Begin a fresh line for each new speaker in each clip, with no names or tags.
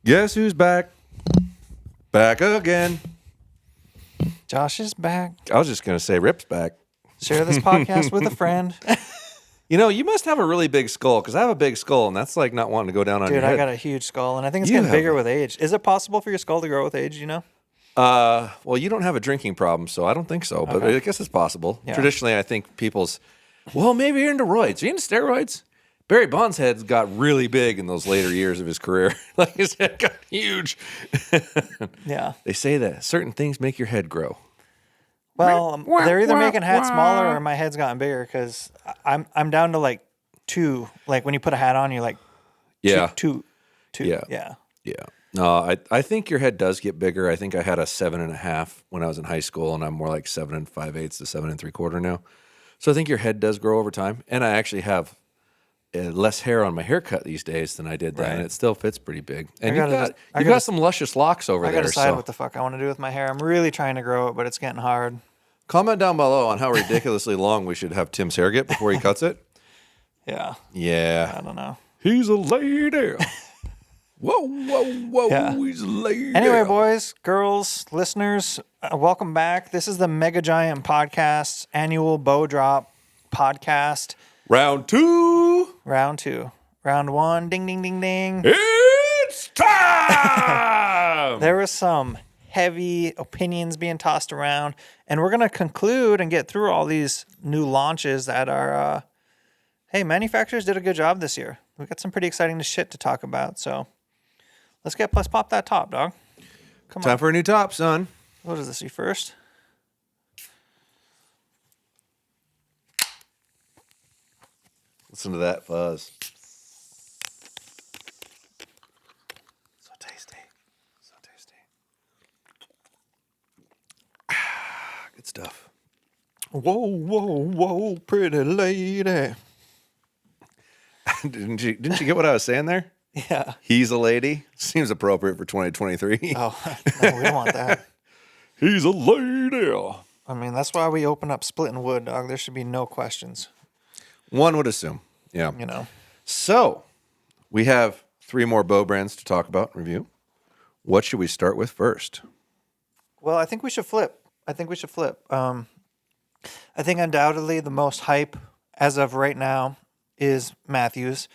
Guess who's back? Back again.
Josh is back.
I was just going to say Rip's back.
Share this podcast with a friend.
You know, you must have a really big skull, because I have a big skull, and that's like not wanting to go down on your head.
Dude, I got a huge skull, and I think it's getting bigger with age. Is it possible for your skull to grow with age, you know?
Well, you don't have a drinking problem, so I don't think so, but I guess it's possible. Yeah. Traditionally, I think people's, well, maybe you're into roids. Are you into steroids? Barry Bonds' head's got really big in those later years of his career. Like his head got huge.
Yeah.
They say that certain things make your head grow.
Well, they're either making hats smaller or my head's gotten bigger, because I'm down to like 2. Like when you put a hat on, you're like two. Yeah. No,
I think your head does get bigger. I think I had a 7.5 when I was in high school, and I'm more like 7 5/8 to 7 3/4 now. So I think your head does grow over time, and I actually have less hair on my haircut these days than I did then, and it still fits pretty big. And you got some luscious locks over there.
I got to decide what the fuck I want to do with my hair. I'm really trying to grow it, but it's getting hard.
Comment down below on how ridiculously long we should have Tim's hair get before he cuts it.
Yeah.
I
don't know.
He's a lady. Whoa. Yeah. He's a lady.
Anyway, boys, girls, listeners, welcome back. This is the Mega Giant Podcast annual Bow Drop podcast.
Round 2.
Round 1. Ding, ding, ding, ding.
It's time!
There was some heavy opinions being tossed around, and we're going to conclude and get through all these new launches that are, manufacturers did a good job this year. We got some pretty exciting shit to talk about, so let's pop that top, dog. Come on.
Time for a new top, son.
What is this, you first?
Listen to that fuzz. So tasty. Good stuff.
Whoa, pretty lady.
Didn't you get what I was saying there?
Yeah.
He's a lady. Seems appropriate for 2023.
Oh, no, we don't want that.
He's a lady.
I mean, that's why we open up splitting wood, dog. There should be no questions.
One would assume. Yeah.
You know.
So, we have 3 more bow brands to talk about and review. What should we start with first?
Well, I think we should flip. I think undoubtedly the most hype as of right now is Mathews.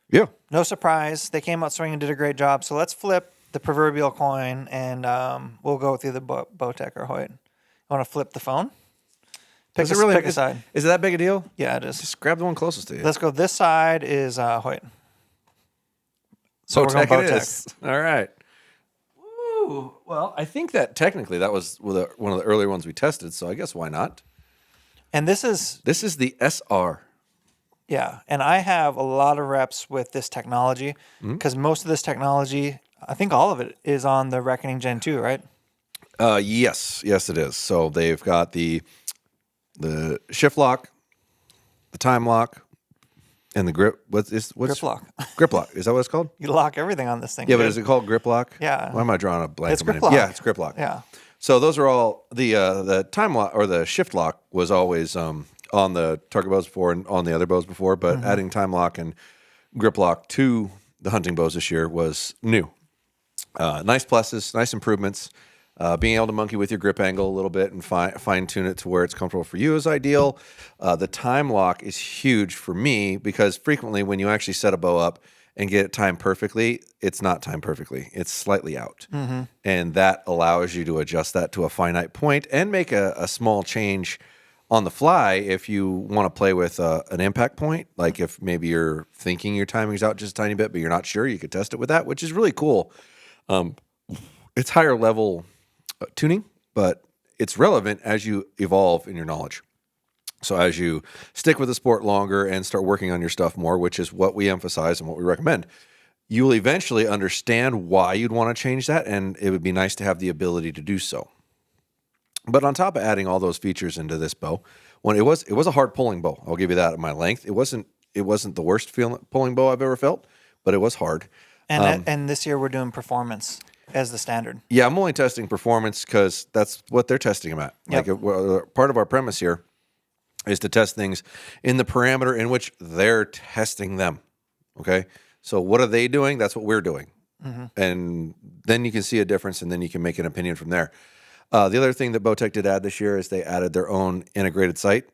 Yeah.
No surprise. They came out swinging and did a great job. So let's flip the proverbial coin, and we'll go through the Bowtech or Hoyt. You want to flip the phone? Pick a side.
Is it that big a deal?
Yeah, it is.
Just grab the one closest to you.
Let's go. This side is Hoyt.
So we're going Bowtech. All right. Ooh. Well, I think that technically that was one of the earlier ones we tested, so I guess why not?
And this is
the SR.
Yeah, and I have a lot of reps with this technology, because most of this technology, I think all of it, is on the Reckoning Gen 2, right?
Yes, it is. So they've got the shift lock, the time lock, and the grip. Grip
lock.
Grip lock. Is that what it's called?
You lock everything on this thing.
Yeah, but is it called grip lock?
Yeah.
Why am I drawing a blank?
It's grip lock.
Yeah, it's grip lock.
Yeah.
So those are all the time lock, or the shift lock was always on the target bows before and on the other bows before, but adding time lock and grip lock to the hunting bows this year was new. Nice pluses, nice improvements. Being able to monkey with your grip angle a little bit and fine tune it to where it's comfortable for you is ideal. The time lock is huge for me, because frequently when you actually set a bow up and get it timed perfectly, it's not timed perfectly. It's slightly out. And that allows you to adjust that to a finite point and make a small change on the fly if you want to play with an impact point. Like if maybe you're thinking your timing's out just a tiny bit, but you're not sure, you could test it with that, which is really cool. It's higher level tuning, but it's relevant as you evolve in your knowledge. So as you stick with the sport longer and start working on your stuff more, which is what we emphasize and what we recommend, you will eventually understand why you'd want to change that, and it would be nice to have the ability to do so. But on top of adding all those features into this bow, when it was a hard pulling bow. I'll give you that at my length. It wasn't the worst pulling bow I've ever felt, but it was hard.
And this year we're doing performance as the standard.
Yeah, I'm only testing performance because that's what they're testing them at.
Yep.
Like part of our premise here is to test things in the parameter in which they're testing them. Okay, so what are they doing? That's what we're doing. And then you can see a difference, and then you can make an opinion from there. The other thing that Bowtech did add this year is they added their own integrated sight,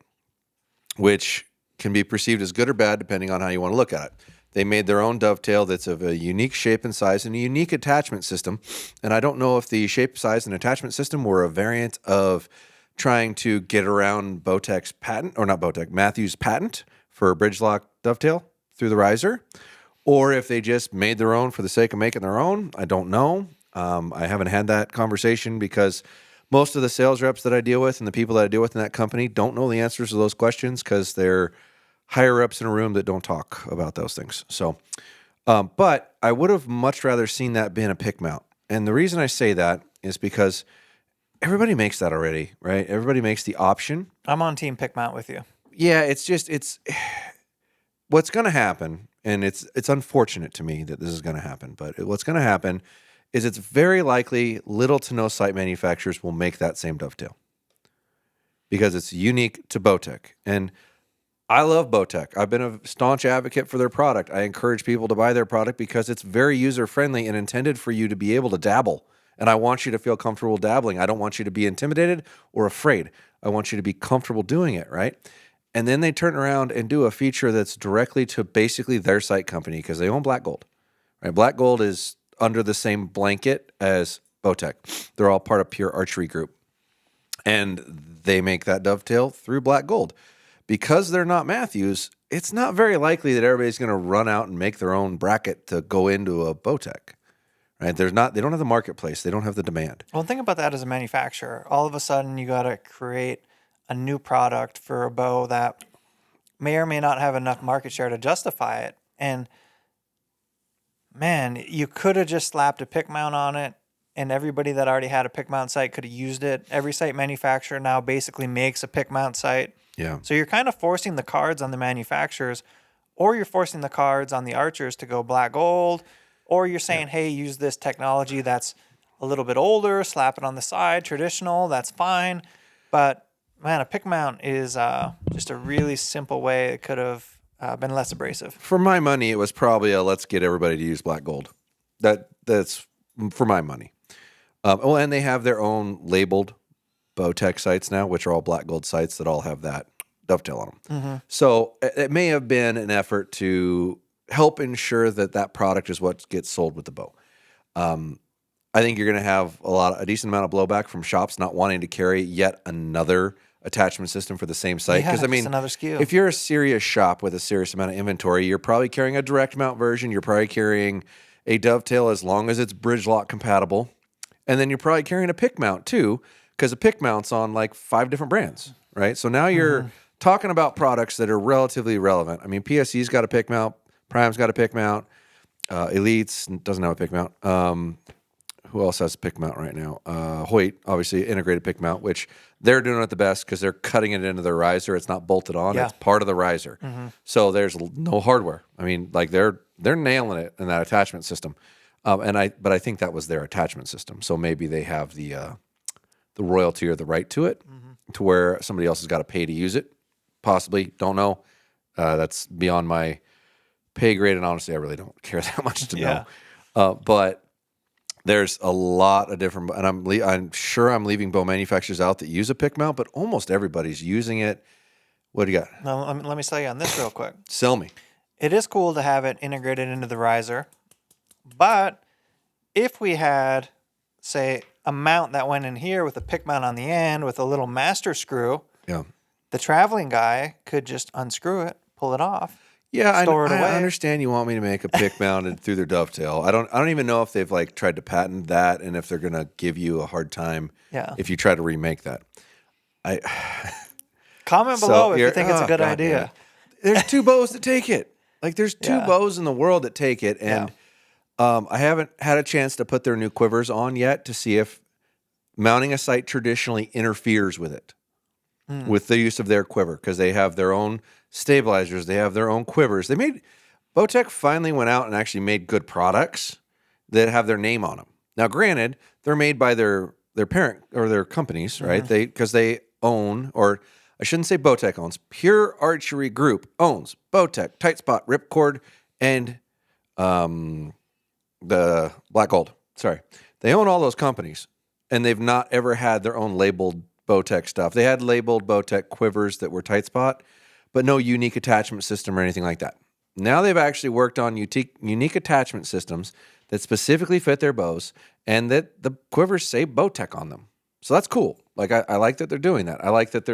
which can be perceived as good or bad depending on how you want to look at it. They made their own dovetail that's of a unique shape and size and a unique attachment system. And I don't know if the shape, size, and attachment system were a variant of trying to get around Bowtech's patent, or not Bowtech, Mathews' patent for bridge lock dovetail through the riser, or if they just made their own for the sake of making their own. I don't know. I haven't had that conversation because most of the sales reps that I deal with and the people that I deal with in that company don't know the answers to those questions because they're higher ups in a room that don't talk about those things. So, but I would have much rather seen that been a pick mount. And the reason I say that is because everybody makes that already, right? Everybody makes the option.
I'm on team pick mount with you.
Yeah, it's what's going to happen, and it's unfortunate to me that this is going to happen, but what's going to happen is it's very likely little to no sight manufacturers will make that same dovetail because it's unique to Bowtech. And I love Bowtech. I've been a staunch advocate for their product. I encourage people to buy their product because it's very user-friendly and intended for you to be able to dabble. And I want you to feel comfortable dabbling. I don't want you to be intimidated or afraid. I want you to be comfortable doing it, right? And then they turn around and do a feature that's directly to basically their sight company because they own Black Gold, right? Black Gold is under the same blanket as Bowtech. They're all part of Pure Archery Group. And they make that dovetail through Black Gold. Because they're not Mathews, it's not very likely that everybody's going to run out and make their own bracket to go into a Bowtech. Right? They don't have the marketplace. They don't have the demand.
Well, think about that as a manufacturer. All of a sudden, you got to create a new product for a bow that may or may not have enough market share to justify it. And man, you could have just slapped a pick mount on it, and everybody that already had a pick mount sight could have used it. Every sight manufacturer now basically makes a pick mount sight.
Yeah.
So you're kind of forcing the cards on the manufacturers, or you're forcing the cards on the archers to go Black Gold, or you're saying, hey, use this technology that's a little bit older, slap it on the side, traditional, that's fine. But man, a pick mount is just a really simple way it could have been less abrasive.
For my money, it was probably a let's get everybody to use Black Gold. That's for my money. And they have their own labeled Bowtech sites now, which are all Black Gold sites that all have that dovetail on them. Mm-hmm. So it may have been an effort to help ensure that that product is what gets sold with the bow. I think you're going to have a decent amount of blowback from shops not wanting to carry yet another attachment system for the same site.
Yeah, I mean, another SKU.
If you're a serious shop with a serious amount of inventory, you're probably carrying a direct mount version. You're probably carrying a dovetail as long as it's bridge lock compatible. And then you're probably carrying a pick mount too, because a pick mount's on like 5 different brands, right? So now you're talking about products that are relatively relevant. I mean, PSE's got a pick mount, Prime's got a pick mount, Elites doesn't have a pick mount. Who else has a pick mount right now? Hoyt, obviously, integrated pick mount, which they're doing it the best because they're cutting it into their riser. It's not bolted on; it's part of the riser. Mm-hmm. So there's no hardware. I mean, like they're nailing it in that attachment system. But I think that was their attachment system. So maybe they have the royalty or the right to it, to where somebody else has got to pay to use it. Possibly, don't know. That's beyond my pay grade, and honestly, I really don't care that much to know. But there's a lot of different, and I'm sure I'm leaving bow manufacturers out that use a pick mount, but almost everybody's using it. What do you got?
Now, let me sell you on this real quick.
Sell me.
It is cool to have it integrated into the riser, but if we had, say, a mount that went in here with a pick mount on the end with a little master screw, the traveling guy could just unscrew it, pull it off.
Yeah, I understand you want me to make a pick mounted through their dovetail. I don't even know if they've like tried to patent that and if they're going to give you a hard time if you try to remake that.
Comment below if you think it's a good idea.
Man. There's 2 bows that take it. Like there's 2 bows in the world that take it, and I haven't had a chance to put their new quivers on yet to see if mounting a sight traditionally interferes with it, with the use of their quiver, because they have their own stabilizers, they have their own quivers. Bowtech finally went out and actually made good products that have their name on them. Now, granted, they're made by their parent or their companies, right? Because they own, or I shouldn't say Bowtech owns, Pure Archery Group owns Bowtech, Tight Spot, Ripcord, and the Black Gold. Sorry, they own all those companies, and they've not ever had their own labeled Bowtech stuff. They had labeled Bowtech quivers that were tight spot, but no unique attachment system or anything like that. Now they've actually worked on unique attachment systems that specifically fit their bows, and that the quivers say Bowtech on them. So that's cool. Like I like that they're doing that. I like that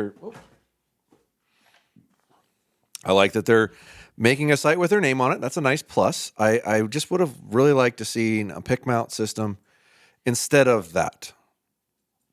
they're making a sight with their name on it. That's a nice plus. I just would have really liked to see a pick mount system instead of that,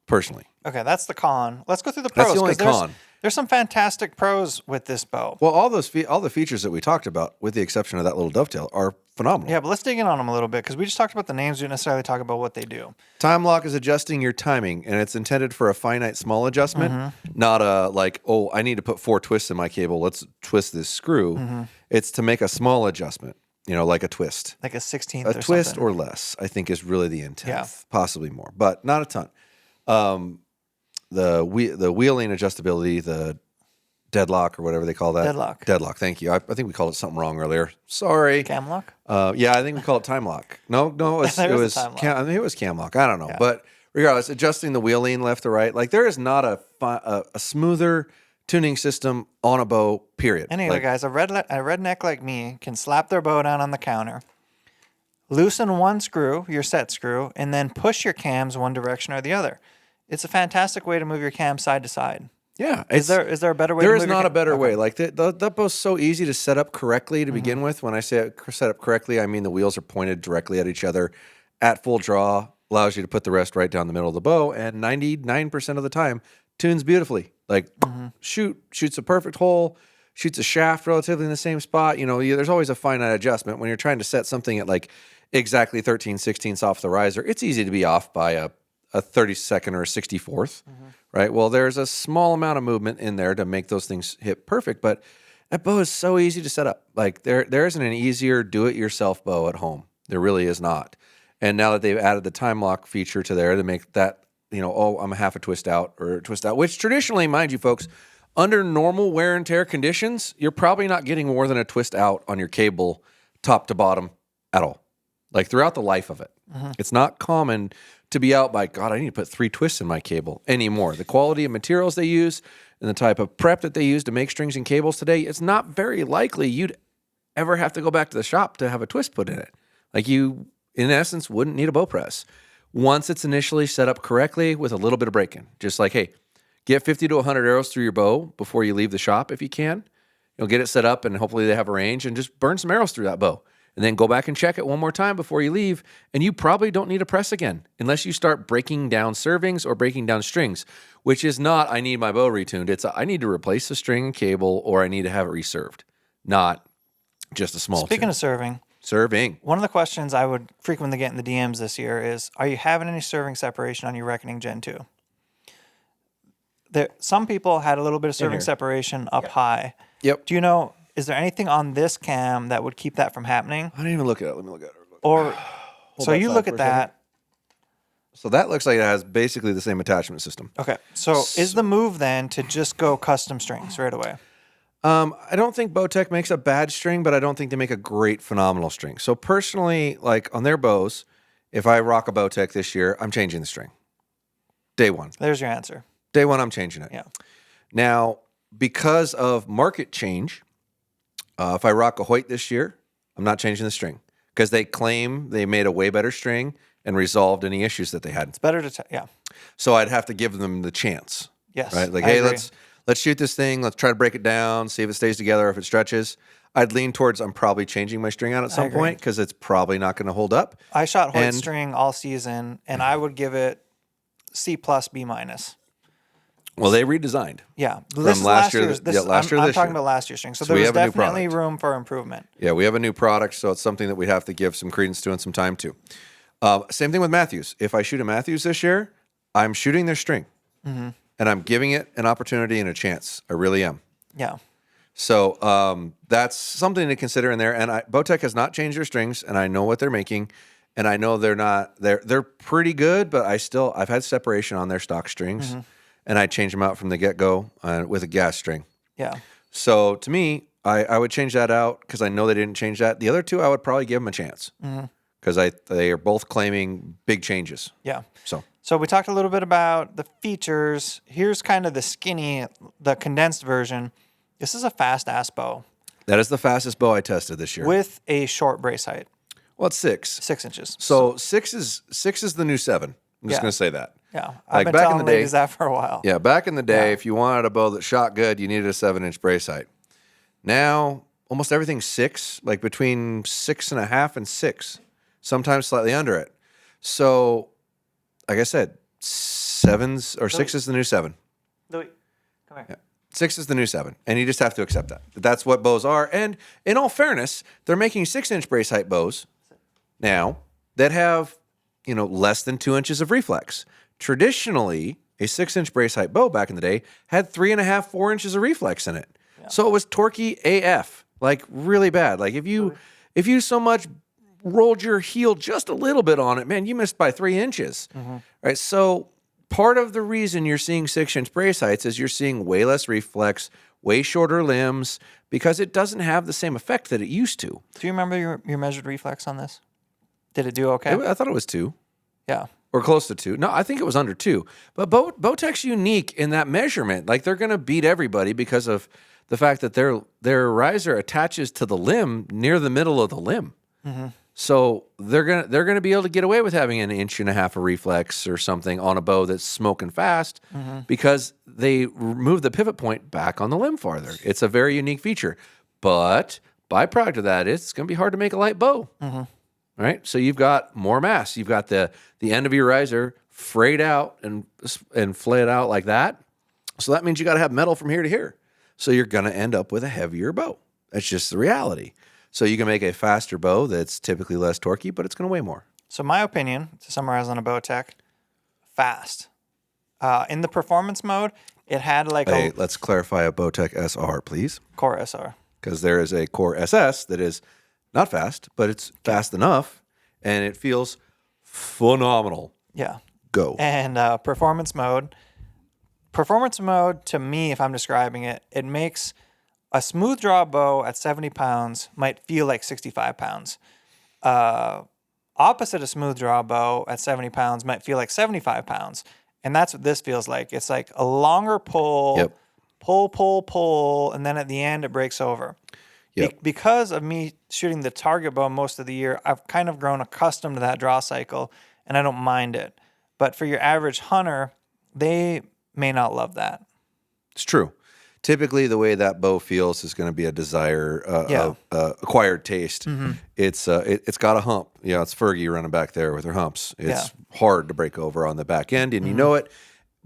personally.
Okay, that's the con. Let's go through the pros.
That's the only
'cause
con.
There's some fantastic pros with this bow.
Well, all the features that we talked about, with the exception of that little dovetail, are phenomenal.
Yeah, but let's dig in on them a little bit because we just talked about the names. We didn't necessarily talk about what they do.
Time lock is adjusting your timing, and it's intended for a finite small adjustment, not a like, oh, I need to put 4 twists in my cable. Let's twist this screw. It's to make a small adjustment, like a twist.
Like a 16th
A
or
twist
something.
or less, I think, is really the intent.
Yeah.
Possibly more, but not a ton. The wheeling adjustability, the deadlock or whatever they call that. Deadlock. Thank you. I think we called it something wrong earlier. Sorry.
Cam lock?
Yeah, I think we called it time lock. No, it was
There was a time lock.
I think it was cam lock. I don't know, but regardless, adjusting the wheeling left to right, like there is not a smoother tuning system on a bow. Period.
Anyway, guys, a redneck like me can slap their bow down on the counter, loosen one screw, your set screw, and then push your cams one direction or the other. It's a fantastic way to move your cam side to side.
Yeah.
Is there a better way?
There
to
is
move
not
your
a better way. Like that bow's so easy to set up correctly to begin with. When I say set up correctly, I mean the wheels are pointed directly at each other at full draw, allows you to put the rest right down the middle of the bow, and 99% of the time tunes beautifully. Like shoots a perfect hole, shoots a shaft relatively in the same spot. There's always a finite adjustment when you're trying to set something at like exactly 13/16 off the riser. It's easy to be off by a 32nd or a 64th, right? Well, there's a small amount of movement in there to make those things hit perfect, but that bow is so easy to set up. Like there isn't an easier do-it-yourself bow at home. There really is not. And now that they've added the time lock feature to there to make that, I'm a half a twist out or a twist out, which traditionally, mind you folks, under normal wear and tear conditions, you're probably not getting more than a twist out on your cable top to bottom at all. Like throughout the life of it. It's not common to be out by, God, I need to put 3 twists in my cable anymore. The quality of materials they use and the type of prep that they use to make strings and cables today, it's not very likely you'd ever have to go back to the shop to have a twist put in it. Like you, in essence, wouldn't need a bow press. Once it's initially set up correctly with a little bit of break-in. Just like, hey, get 50 to 100 arrows through your bow before you leave the shop if you can. Get it set up and hopefully they have a range and just burn some arrows through that bow. And then go back and check it one more time before you leave. And you probably don't need a press again unless you start breaking down servings or breaking down strings, which is not, I need my bow retuned. It's, I need to replace the string and cable or I need to have it reserved, not just a small
Speaking
tune.
of serving,
Serving.
one of the questions I would frequently get in the DMs this year is, are you having any serving separation on your Reckoning Gen 2? Some people had a little bit of serving separation up high.
Yep.
Do you know, is there anything on this cam that would keep that from happening?
I didn't even look at it. Let me look at it.
Or, so
that
you
side
look
for
at
a second.
that.
So that looks like it has basically the same attachment system.
Okay. So is the move then to just go custom strings right away?
I don't think Bowtech makes a bad string, but I don't think they make a great, phenomenal string. So personally, like on their bows, if I rock a Bowtech this year, I'm changing the string. Day one.
There's your answer.
Day one, I'm changing it.
Yeah.
Now, because of market change, if I rock a Hoyt this year, I'm not changing the string because they claim they made a way better string and resolved any issues that they had.
It's better to, yeah.
So I'd have to give them the chance.
Yes.
Right? Like,
I
hey,
agree.
let's shoot this thing. Let's try to break it down, see if it stays together, if it stretches. I'd lean towards I'm probably changing my string out at some
agree.
point because it's probably not going to hold up.
I shot Hoyt
And-
string all season, and I would give it C+, B-.
Well, they redesigned.
Yeah.
From
This is
last year
year's.
to- yeah, last year to
I'm
this
talking
year.
about last year's string. So,
So
there
we
was
have a new
definitely
product.
room for improvement.
Yeah, we have a new product, so it's something that we have to give some credence to and some time to. Same thing with Mathews. If I shoot a Mathews this year, I'm shooting their string, and I'm giving it an opportunity and a chance. I really am.
Yeah.
So that's something to consider in there. And Bowtech has not changed their strings, and I know what they're making, and I know they're pretty good, but I've had separation on their stock strings, and I change them out from the get-go with a gas string.
Yeah.
So to me, I would change that out because I know they didn't change that. The other two, I would probably give them a chance because they are both claiming big changes.
Yeah.
So
we talked a little bit about the features. Here's kind of the condensed version. This is a fast-ass bow.
That is the fastest bow I tested this year.
With a short brace height.
Well, it's 6.
6 inches.
So 6 is the new 7. I'm just going to say that.
Yeah. I've been telling ladies that for a while.
Yeah, back in the day, if you wanted a bow that shot good, you needed a 7-inch brace height. Now, almost everything's 6, like between 6.5 and 6, sometimes slightly under it. So, like I said, 6 is the new 7.
Louis, come here.
Yeah. 6 is the new 7, and you just have to accept that. That's what bows are. And in all fairness, they're making 6-inch brace height bows now that have, less than 2 inches of reflex. Traditionally, a 6-inch brace height bow back in the day had 3.5, 4 inches of reflex in it. Yeah. So it was torquey AF, like really bad. Like if you so much rolled your heel just a little bit on it, man, you missed by 3 inches. Mm-hmm. Right? So part of the reason you're seeing 6-inch brace heights is you're seeing way less reflex, way shorter limbs, because it doesn't have the same effect that it used to.
Do you remember your measured reflex on this? Did it do okay?
I thought it was 2.
Yeah.
Or close to 2. No, I think it was under 2. But Bowtech's unique in that measurement. Like, they're going to beat everybody because of the fact that their riser attaches to the limb near the middle of the limb. Mm-hmm. So they're gonna be able to get away with having 1.5 inches of reflex or something on a bow that's smoking fast because they move the pivot point back on the limb farther. It's a very unique feature. But byproduct of that is it's going to be hard to make a light bow. Mm-hmm. Right? So you've got more mass. You've got the end of your riser frayed out and flayed out like that. So that means you got to have metal from here to here. So you're going to end up with a heavier bow. That's just the reality. So you can make a faster bow that's typically less torquey, but it's going to weigh more.
So my opinion, to summarize on a Bowtech, fast. In the performance mode, it had like
let's clarify a Bowtech SR, please.
Core SR.
Because there is a Core SS that is not fast, but it's fast enough, and it feels phenomenal.
Yeah.
Go.
And performance mode, to me, if I'm describing it, it makes a smooth draw bow at 70 pounds might feel like 65 pounds. Opposite a smooth draw bow at 70 pounds might feel like 75 pounds. And that's what this feels like. It's like a longer pull, pull, and then at the end it breaks over. Yep. Because of me shooting the target bow most of the year, I've kind of grown accustomed to that draw cycle, and I don't mind it. But for your average hunter, they may not love that.
It's true. Typically, the way that bow feels is going to be a acquired taste. Mm-hmm. It's got a hump. It's Fergie running back there with her humps. It's hard to break over on the back end, and you know it.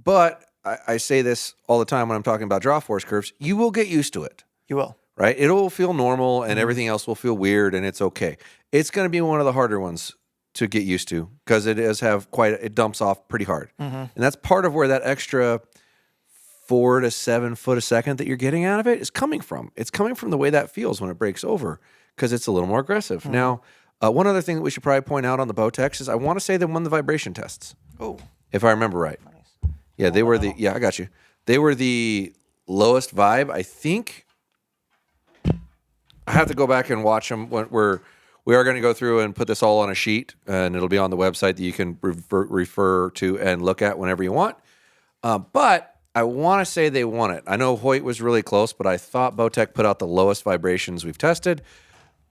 But I say this all the time when I'm talking about draw force curves. You will get used to it.
You will.
Right? It will feel normal, and everything else will feel weird, and it's okay. It's going to be one of the harder ones to get used to because it does have it dumps off pretty hard, and that's part of where that extra 4 to 7 foot a second that you're getting out of it is coming from. It's coming from the way that feels when it breaks over because it's a little more aggressive. Now, one other thing that we should probably point out on the Bowtechs is I want to say they won the vibration tests.
Oh,
if I remember right. Nice. Yeah, they were I got you. They were the lowest vibe. I think I have to go back and watch them when we are going to go through and put this all on a sheet, and it'll be on the website that you can refer to and look at whenever you want. But I want to say they won it. I know Hoyt was really close, but I thought Bowtech put out the lowest vibrations we've tested.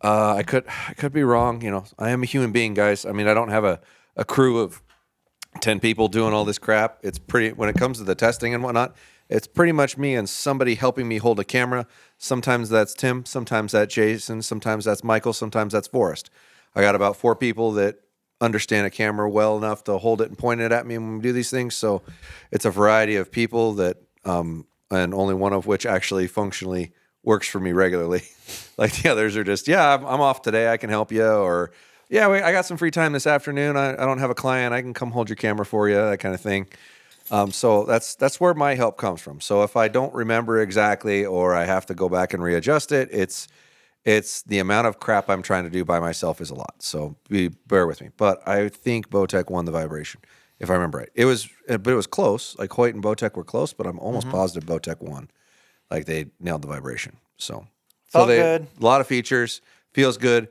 I could be wrong. I am a human being, guys. I mean, I don't have a crew of 10 people doing all this crap. It's pretty, when it comes to the testing and whatnot, it's pretty much me and somebody helping me hold a camera. Sometimes that's Tim, sometimes that's Jason, sometimes that's Michael, sometimes that's Forrest. I got about 4 people that understand a camera well enough to hold it and point it at me when we do these things. So it's a variety of people that, and only one of which actually functionally works for me regularly. Like the others are just, I'm off today, I can help you. Or, I got some free time this afternoon. I don't have a client. I can come hold your camera for you, that kind of thing. So that's where my help comes from. So if I don't remember exactly, or I have to go back and readjust it, it's the amount of crap I'm trying to do by myself is a lot. So bear with me. But I think Bowtech won the vibration, if I remember right. But it was close. Like Hoyt and Bowtech were close, but I'm almost positive Bowtech won. Like they nailed the vibration. So
felt good.
A lot of features, feels good,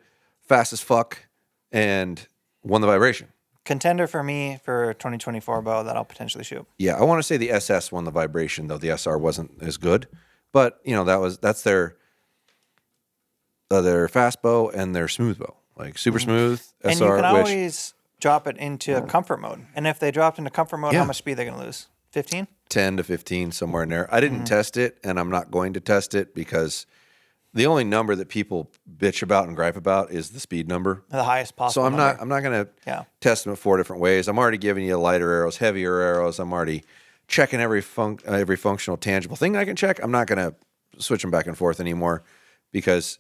fast as fuck. and won the vibration.
Contender for me for 2024 bow that I'll potentially shoot.
Yeah, I want to say the SS won the vibration, though the SR wasn't as good. But that's their fast bow and their smooth bow, like super smooth SR.
And you can always drop it into comfort mode. And if they dropped into comfort mode, how much speed are they going to lose? 15?
10 to 15, somewhere in there. I didn't test it, and I'm not going to test it because the only number that people bitch about and gripe about is the speed number.
The highest possible
So I'm
number.
not going to test them 4 different ways. I'm already giving you lighter arrows, heavier arrows. I'm already checking every functional, tangible thing I can check. I'm not going to switch them back and forth anymore because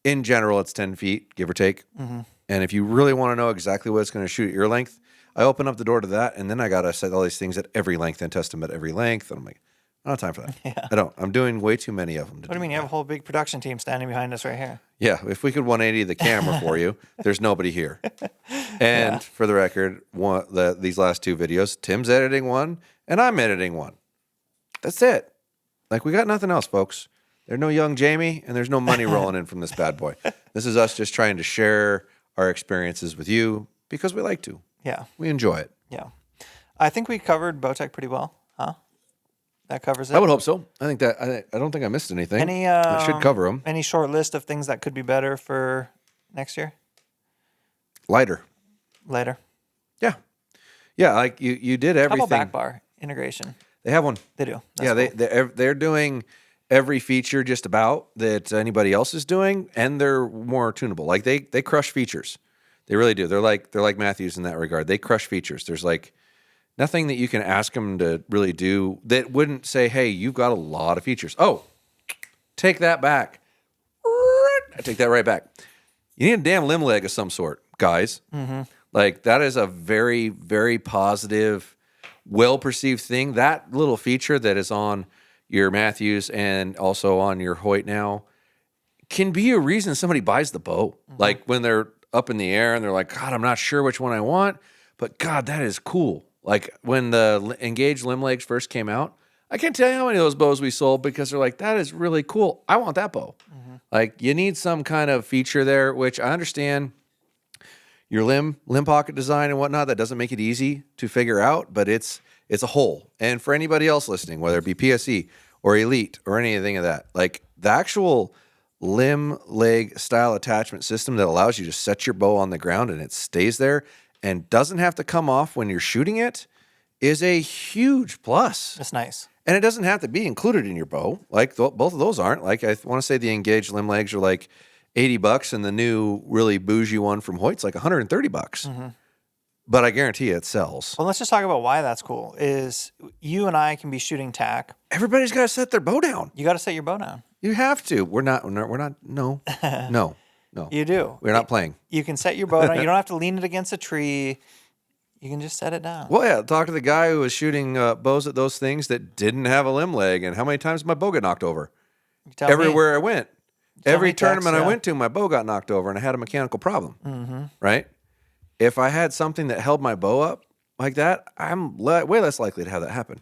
in general, it's 10 feet, give or take. And if you really want to know exactly what it's going to shoot at your length, I open up the door to that, and then I got to set all these things at every length and test them at every length. And I'm like, I don't have time for that.
Yeah.
I don't. I'm doing way too many of them.
What do you mean? You have a whole big production team standing behind us right here.
Yeah, if we could 180 the camera for you, there's nobody here. And for the record, these last 2 videos, Tim's editing one, and I'm editing one. That's it. Like, we got nothing else, folks. There's no young Jamie, and there's no money rolling in from this bad boy. This is us just trying to share our experiences with you because we like to.
Yeah.
We enjoy it.
Yeah. I think we covered Bowtech pretty well, huh? That covers it.
I would hope so. I think that I don't think I missed anything. That should cover them.
Any short list of things that could be better for next year?
Lighter.
Later.
Yeah. Yeah, like you did everything.
How about back bar integration?
They have one.
They do.
That's cool. They're doing every feature just about that anybody else is doing, and they're more tunable. Like they crush features. They really do. They're like Mathews in that regard. They crush features. There's like nothing that you can ask them to really do that wouldn't say, hey, you've got a lot of features. Oh, take that back. I take that right back. You need a damn limb leg of some sort, guys. Like that is a very, very positive, well-perceived thing. That little feature that is on your Mathews and also on your Hoyt now can be a reason somebody buys the bow. Like when they're up in the air and they're like, God, I'm not sure which one I want, but God, that is cool. Like when the Engaged limb legs first came out, I can't tell you how many of those bows we sold because they're like, that is really cool. I want that bow. Like you need some kind of feature there, which I understand your limb pocket design and whatnot. That doesn't make it easy to figure out, but it's a whole. And for anybody else listening, whether it be PSE or Elite or anything of that, like the actual limb leg style attachment system that allows you to set your bow on the ground and it stays there and doesn't have to come off when you're shooting it is a huge plus.
That's nice.
And it doesn't have to be included in your bow. Like both of those aren't. Like I want to say the Engaged limb legs are like $80 and the new really bougie one from Hoyt's like $130. But I guarantee you it sells.
Well, let's just talk about why that's cool. Is you and I can be shooting tack.
Everybody's got to set their bow down.
You got to set your bow down.
You have to. We're not. No.
You do.
We're not playing.
You can set your bow down. You don't have to lean it against a tree. You can just set it down.
Well, yeah. Talk to the guy who was shooting bows at those things that didn't have a limb leg, and how many times my bow got knocked over? Everywhere I went. Every tournament I went to, my bow got knocked over, and I had a mechanical problem. Right? If I had something that held my bow up like that, I'm way less likely to have that happen.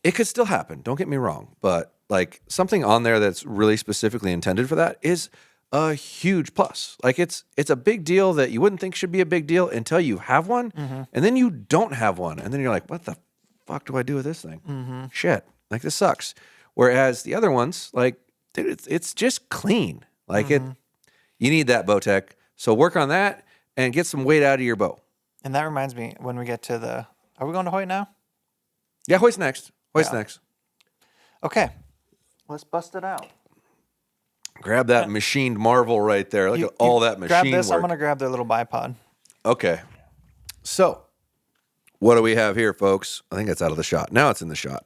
It could still happen. Don't get me wrong, but like something on there that's really specifically intended for that is a huge plus. Like it's a big deal that you wouldn't think should be a big deal until you have one, and then you don't have one, and then you're like, what the fuck do I do with this thing? Shit, like this sucks. Whereas the other ones, like, dude, it's just clean. Like you need that Bowtech. So work on that and get some weight out of your bow.
And that reminds me, when we get to are we going to Hoyt now?
Yeah, Hoyt's next. Next.
Okay, let's bust it out.
Grab that machined marvel right there. Look at all that machine
grab this.
work.
I'm going to grab their little bipod.
Okay. So, what do we have here, folks? I think it's out of the shot. Now it's in the shot.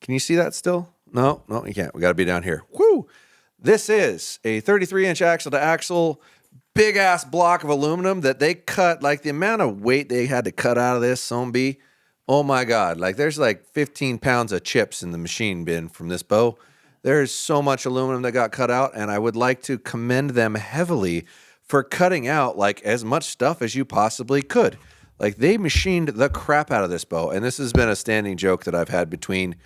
Can you see that still? No, you can't. We got to be down here. Woo! This is a 33-inch axle to axle, big ass block of aluminum that they cut. Like the amount of weight they had to cut out of this Sombi. Oh my God. Like there's like 15 pounds of chips in the machine bin from this bow. There's so much aluminum that got cut out, and I would like to commend them heavily for cutting out like as much stuff as you possibly could. Like they machined the crap out of this bow, and this has been a standing joke that I've had between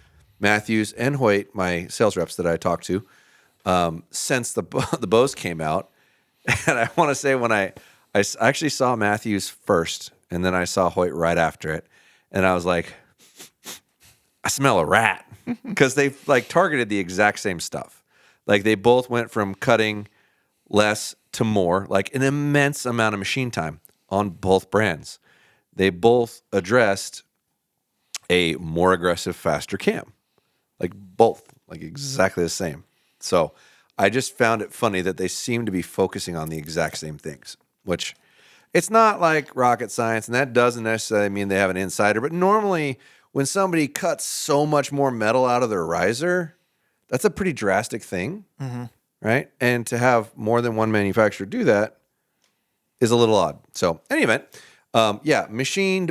Mathews and Hoyt, my sales reps that I talked to, since the bows came out. And I want to say when I actually saw Mathews first, and then I saw Hoyt right after it, and I was like, I smell a rat, because they like targeted the exact same stuff. Like they both went from cutting less to more, like an immense amount of machine time on both brands. They both addressed a more aggressive, faster cam, like both, like exactly the same. So I just found it funny that they seem to be focusing on the exact same things, which it's not like rocket science, and that doesn't necessarily mean they have an insider. But normally when somebody cuts so much more metal out of their riser, that's a pretty drastic thing, right? And to have more than one manufacturer do that is a little odd. So, in any event, machined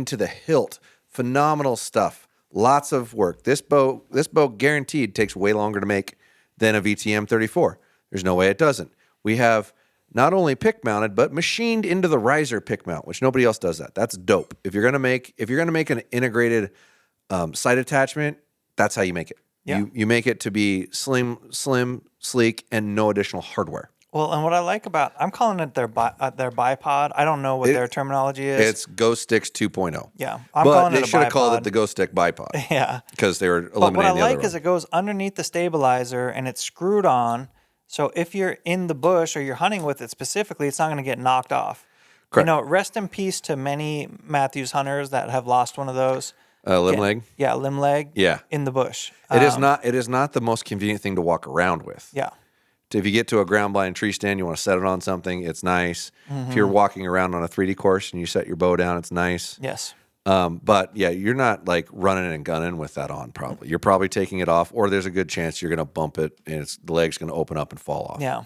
to the hilt. Phenomenal stuff. Lots of work. This bow guaranteed takes way longer to make than a VTM 34. There's no way it doesn't. We have not only pick mounted, but machined into the riser pick mount, which nobody else does that. That's dope. If you're gonna make an integrated sight attachment, that's how you make it.
Yeah.
You make it to be slim, sleek, and no additional hardware.
Well, and what I like about, I'm calling it their bipod. I don't know what their terminology is.
It's Ghost Sticks 2.0.
Yeah,
but
calling
they
it a
should have called
bipod.
it the Ghost Stick bipod.
Yeah,
because they were eliminating
but what I
the
like
other
is
one.
it goes underneath the stabilizer and it's screwed on. So if you're in the bush or you're hunting with it specifically, it's not going to get knocked off.
Correct.
You know, rest in peace to many Mathews hunters that have lost one of those.
Limb leg.
Yeah, limb leg.
Yeah.
In the bush.
It is not the most convenient thing to walk around with.
Yeah.
If you get to a ground blind tree stand, you want to set it on something, it's nice. If you're walking around on a 3D course and you set your bow down, it's nice.
Yes.
But yeah, you're not like running and gunning with that on probably. You're probably taking it off, or there's a good chance you're going to bump it and the leg's going to open up and fall off.
Yeah.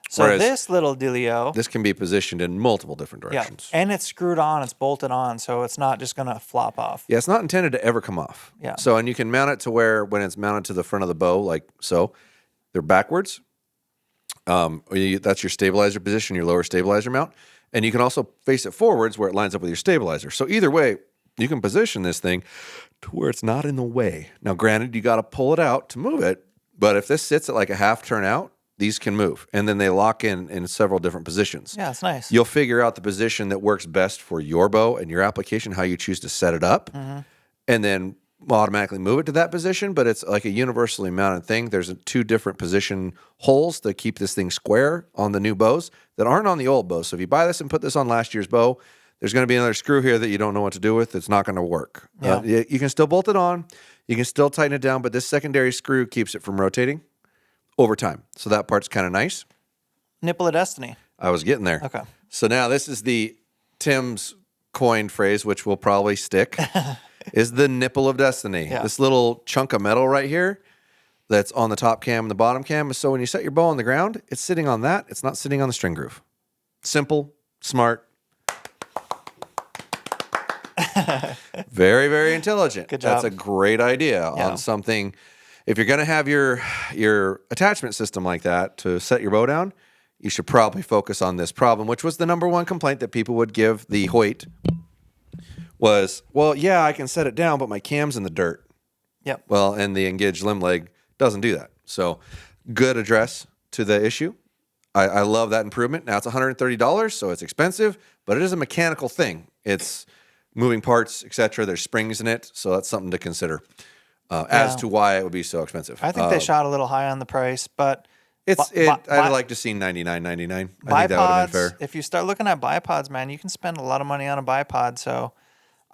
So
Whereas
this little dealio.
This can be positioned in multiple different directions.
Yeah. And it's screwed on, it's bolted on, so it's not just going to flop off.
Yeah, it's not intended to ever come off.
Yeah.
So, and you can mount it to where when it's mounted to the front of the bow, like so, they're backwards. That's your stabilizer position, your lower stabilizer mount. And you can also face it forwards where it lines up with your stabilizer. So either way, you can position this thing to where it's not in the way. Now, granted, you got to pull it out to move it. But if this sits at like a half turn out, these can move. And then they lock in several different positions.
Yeah, it's nice.
You'll figure out the position that works best for your bow and your application, how you choose to set it up. And then automatically move it to that position, but it's like a universally mounted thing. There's 2 different position holes to keep this thing square on the new bows that aren't on the old bows. So if you buy this and put this on last year's bow, there's going to be another screw here that you don't know what to do with. It's not going to work.
Yeah.
You can still bolt it on. You can still tighten it down, but this secondary screw keeps it from rotating over time. So that part's kind of nice.
Nipple of destiny.
I was getting there.
Okay.
So now this is the Tim's coined phrase, which will probably stick. Is the nipple of destiny.
Yeah.
This little chunk of metal right here that's on the top cam and the bottom cam. So when you set your bow on the ground, it's sitting on that. It's not sitting on the string groove. Simple, smart. Very, very intelligent.
Good job.
That's a great idea on something. If you're going to have your attachment system like that to set your bow down, you should probably focus on this problem, which was the number one complaint that people would give the Hoyt. Was, well, yeah, I can set it down, but my cam's in the dirt.
Yep.
Well, and the engaged limb leg doesn't do that. So good address to the issue. I love that improvement. Now it's $130, so it's expensive, but it is a mechanical thing. It's moving parts, etc. There's springs in it, so that's something to consider as to why it would be so expensive.
I think they shot a little high on the price, but
I'd like to see $99.99. I think that would have been fair.
If you start looking at bipods, man, you can spend a lot of money on a bipod, so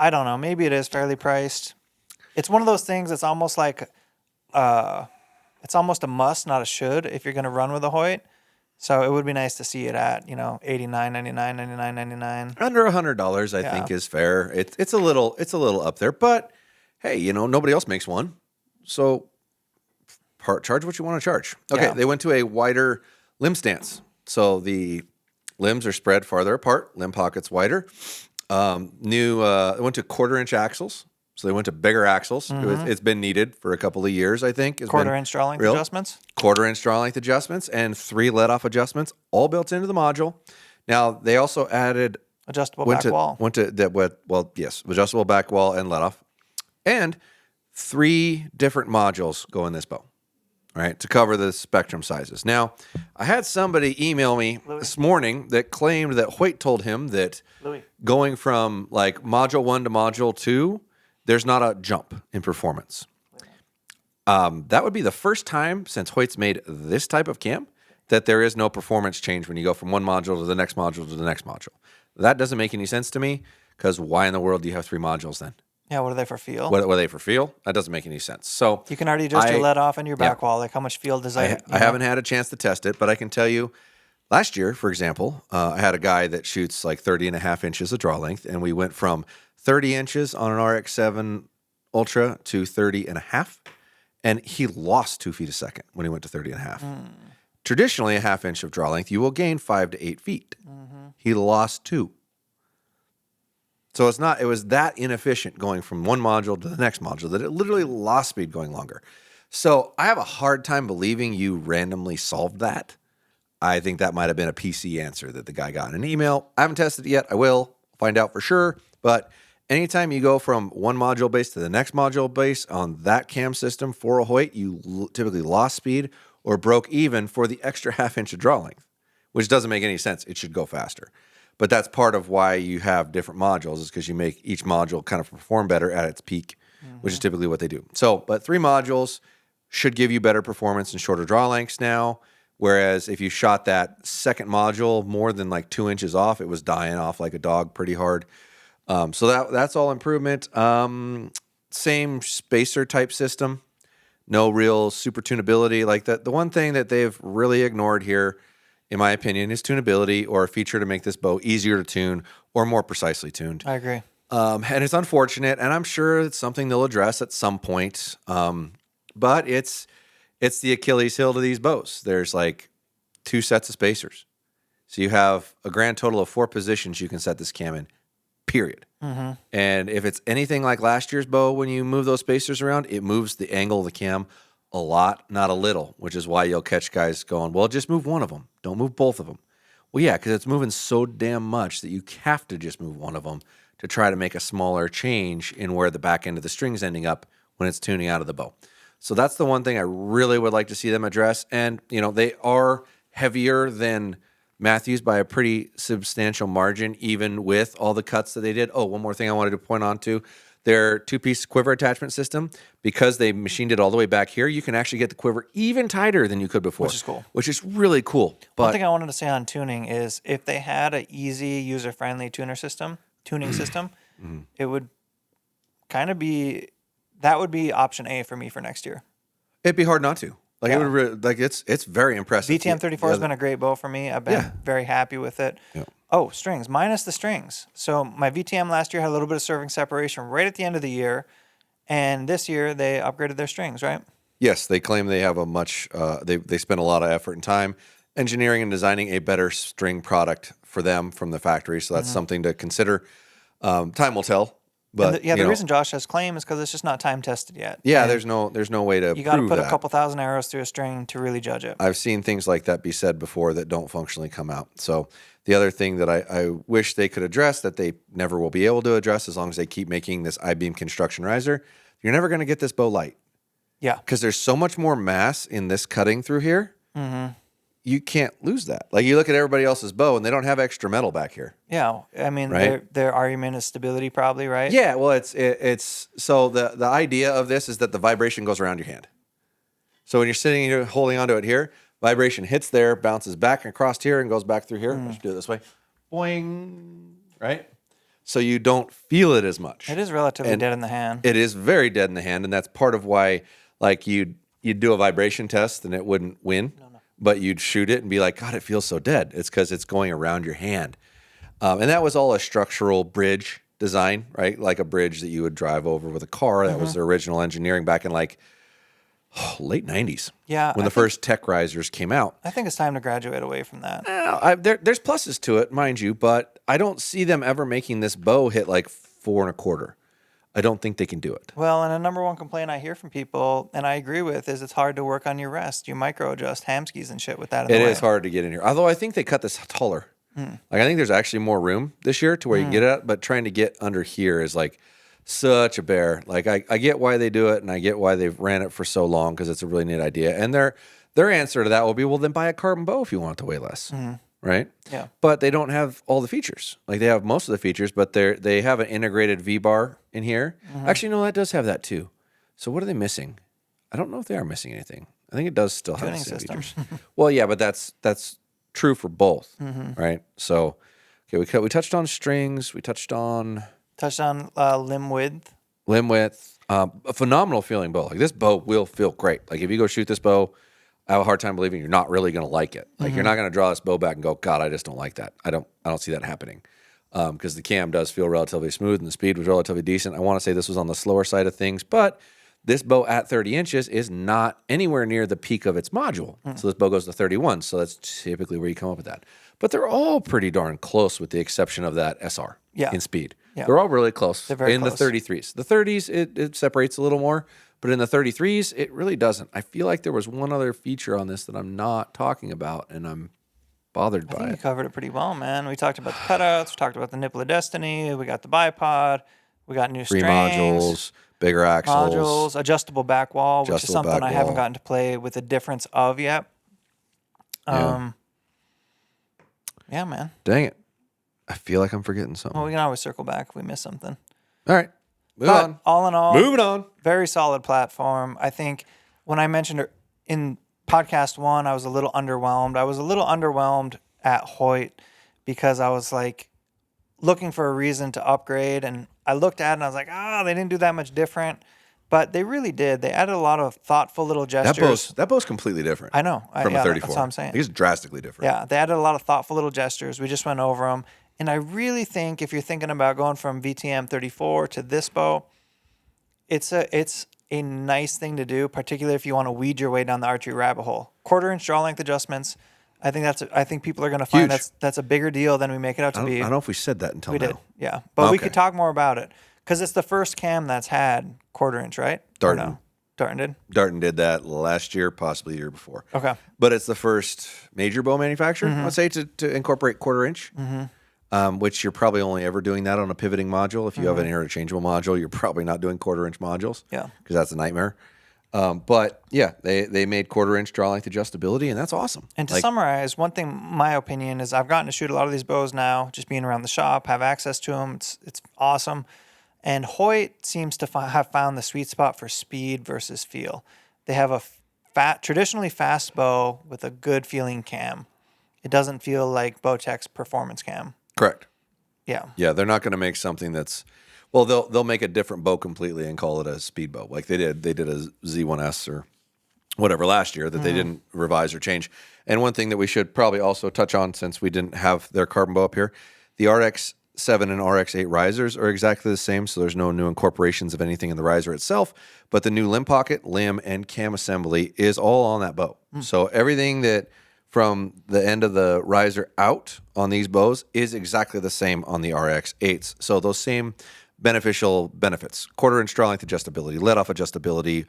I don't know. Maybe it is fairly priced. It's one of those things that's almost like, it's almost a must, not a should, if you're going to run with a Hoyt. So it would be nice to see it at, $89, $99, $99.99.
Under $100, I think, is fair. It's a little up there, but hey, nobody else makes one, so charge what you want to charge. Okay, They went to a wider limb stance, so the limbs are spread farther apart, limb pockets wider. They went to 1/4-inch axles, so they went to bigger axles. It's been needed for a couple of years, I think.
1/4-inch draw length adjustments?
1/4-inch draw length adjustments and 3 let-off adjustments, all built into the module. Now, they also added...
Adjustable back wall.
Adjustable back wall and let-off. And 3 different modules go in this bow. right, to cover the spectrum sizes. Now, I had somebody email me this morning that claimed that Hoyt told him that going from like module 1 to module 2, there's not a jump in performance. That would be the first time since Hoyt's made this type of cam that there is no performance change when you go from one module to the next module to the next module. That doesn't make any sense to me, because why in the world do you have 3 modules then?
Yeah, what are they for feel?
What are they for feel? That doesn't make any sense. So
you can already adjust your let off and your back wall. Like how much feel does that?
I haven't had a chance to test it, but I can tell you, last year, for example, I had a guy that shoots like 30.5 inches of draw length, and we went from 30 inches on an RX-7 Ultra to 30.5, and he lost 2 feet a second when he went to 30.5. Traditionally, a half inch of draw length, you will gain 5 to 8 feet. He lost 2. So it was that inefficient going from one module to the next module that it literally lost speed going longer. So I have a hard time believing you randomly solved that. I think that might have been a PC answer that the guy got in an email. I haven't tested it yet. I will find out for sure. But anytime you go from one module base to the next module base on that cam system for a Hoyt, you typically lost speed or broke even for the extra half inch of draw length, which doesn't make any sense. It should go faster. But that's part of why you have different modules, is because you make each module kind of perform better at its peak, which is typically what they do. So, but 3 modules should give you better performance and shorter draw lengths now. Whereas if you shot that second module more than like 2 inches off, it was dying off like a dog pretty hard. So that's all improvement. Same spacer type system, no real super tunability like that. The one thing that they've really ignored here, in my opinion, is tunability, or a feature to make this bow easier to tune or more precisely tuned.
I agree.
And it's unfortunate, and I'm sure it's something they'll address at some point. But it's the Achilles heel to these bows. There's like 2 sets of spacers. So you have a grand total of 4 positions you can set this cam in, period. And if it's anything like last year's bow, when you move those spacers around, it moves the angle of the cam a lot, not a little, which is why you'll catch guys going, well, just move one of them. Don't move both of them. Well, yeah, because it's moving so damn much that you have to just move one of them to try to make a smaller change in where the back end of the string's ending up when it's tuning out of the bow. So that's the one thing I really would like to see them address. And, they are heavier than Mathews by a pretty substantial margin, even with all the cuts that they did. Oh, one more thing I wanted to point on to. Their 2-piece quiver attachment system, because they machined it all the way back here, you can actually get the quiver even tighter than you could before.
Which is cool.
Which is really cool. But
one thing I wanted to say on tuning is if they had an easy, user-friendly tuning system, it would kind of be, that would be option A for me for next year.
It'd be hard not to. Like it would really, it's very impressive.
VTM 34 has been a great bow for me. I've been very happy with it.
Yeah.
Oh, strings, minus the strings. So my VTM last year had a little bit of serving separation right at the end of the year, and this year they upgraded their strings, right?
Yes, they claim they have a much, they spent a lot of effort and time engineering and designing a better string product for them from the factory. So that's something to consider. Time will tell. But
the reason Josh has claim is because it's just not time tested yet.
Yeah,
and
there's no way to.
You got to put
that.
a couple thousand arrows through a string to really judge it.
I've seen things like that be said before that don't functionally come out. So the other thing that I wish they could address, that they never will be able to address as long as they keep making this I-beam construction riser, you're never going to get this bow light.
Yeah,
because there's so much more mass in this cutting through here. You can't lose that. Like you look at everybody else's bow and they don't have extra metal back here.
Yeah, I mean,
right?
their argument is stability, probably, right?
Yeah, well, it's so the idea of this is that the vibration goes around your hand. So when you're sitting here holding onto it here, vibration hits there, bounces back across here, and goes back through here. Let's do it this way, boing, right? So you don't feel it as much.
It is relatively dead in the hand.
It is very dead in the hand, and that's part of why, like you'd do a vibration test and it wouldn't win. But you'd shoot it and be like, God, it feels so dead. It's because it's going around your hand. And that was all a structural bridge design, right? Like a bridge that you would drive over with a car. That was the original engineering back in like late 90s.
Yeah.
When the first tech risers came out.
I think it's time to graduate away from that.
There's pluses to it, mind you, but I don't see them ever making this bow hit like 4 1/4. I don't think they can do it.
Well, and a number one complaint I hear from people, and I agree with, is it's hard to work on your rest. You micro adjust ham skis and shit with that in the way.
It is hard to get in here. Although I think they cut this taller. Like I think there's actually more room this year to where you can get it at, but trying to get under here is like such a bear. Like I get why they do it, and I get why they've ran it for so long because it's a really neat idea. And their answer to that will be, well, then buy a carbon bow if you want it to weigh less, right?
Yeah.
But they don't have all the features. Like they have most of the features, but they have an integrated V bar in here. Actually, no, that does have that too. So what are they missing? I don't know if they are missing anything. I think it does still have the same features. Well, yeah, but that's true for both, right? So, okay, we touched on strings. We touched on
limb width.
Limb width. A phenomenal feeling bow. Like this bow will feel great. Like if you go shoot this bow, I have a hard time believing you're not really going to like it. Like you're not going to draw this bow back and go, God, I just don't like that. I don't see that happening. Because the cam does feel relatively smooth and the speed was relatively decent. I want to say this was on the slower side of things, but this bow at 30 inches is not anywhere near the peak of its module. So this bow goes to 31. So that's typically where you come up with that. But they're all pretty darn close with the exception of that SR in speed. Yeah. They're all really close.
They're very close.
The 33s. The 30s, it separates a little more. But in the 33s, it really doesn't. I feel like there was one other feature on this that I'm not talking about, and I'm bothered by it.
I think you covered it pretty well, man. We talked about the cutouts. We talked about the nipple of destiny. We got the bipod. We got new strings.
3 modules, bigger axles.
Adjustable back wall, which is something I haven't gotten to play with the difference of yet. Yeah, man.
Dang it. I feel like I'm forgetting something.
Well, we can always circle back if we miss something.
All right. Moving on.
Very solid platform. I think when I mentioned it in podcast 1, I was a little underwhelmed. I was a little underwhelmed at Hoyt because I was like looking for a reason to upgrade. And I looked at it and I was like, they didn't do that much different. But they really did. They added a lot of thoughtful little gestures.
That bow's completely different.
I know.
From a 34.
That's what I'm saying.
It's drastically different.
Yeah, they added a lot of thoughtful little gestures. We just went over them. And I really think if you're thinking about going from VTM 34 to this bow, it's a nice thing to do, particularly if you want to weed your way down the archery rabbit hole. 1/4-inch draw length adjustments. I think people are going to find that's a bigger deal than we make it out to be.
I don't know if we said that until now.
We did, yeah. But we could talk more about it because it's the first cam that's had 1/4-inch, right?
Darton.
No? Darton did?
Darton did that last year, possibly the year before.
Okay.
But it's the first major bow manufacturer, let's say, to incorporate 1/4-inch. Which you're probably only ever doing that on a pivoting module. If you have an interchangeable module, you're probably not doing 1/4-inch modules.
Yeah.
Because that's a nightmare. But yeah, they made 1/4-inch draw length adjustability, and that's awesome.
And to summarize, one thing, my opinion, is I've gotten to shoot a lot of these bows now, just being around the shop, have access to them. It's awesome. And Hoyt seems to have found the sweet spot for speed versus feel. They have a traditionally fast bow with a good feeling cam. It doesn't feel like Bowtech's performance cam.
Correct.
Yeah.
Yeah, they're not going to make something that's, well, they'll make a different bow completely and call it a speed bow, like they did. They did a Z1S or whatever last year that they didn't revise or change. And one thing that we should probably also touch on, since we didn't have their carbon bow up here, the RX-7 and RX-8 risers are exactly the same, so there's no new incorporations of anything in the riser itself, but the new limb pocket, limb, and cam assembly is all on that bow. So everything that from the end of the riser out on these bows is exactly the same on the RX-8s. So those same beneficial benefits: 1/4-inch draw length adjustability, let-off adjustability,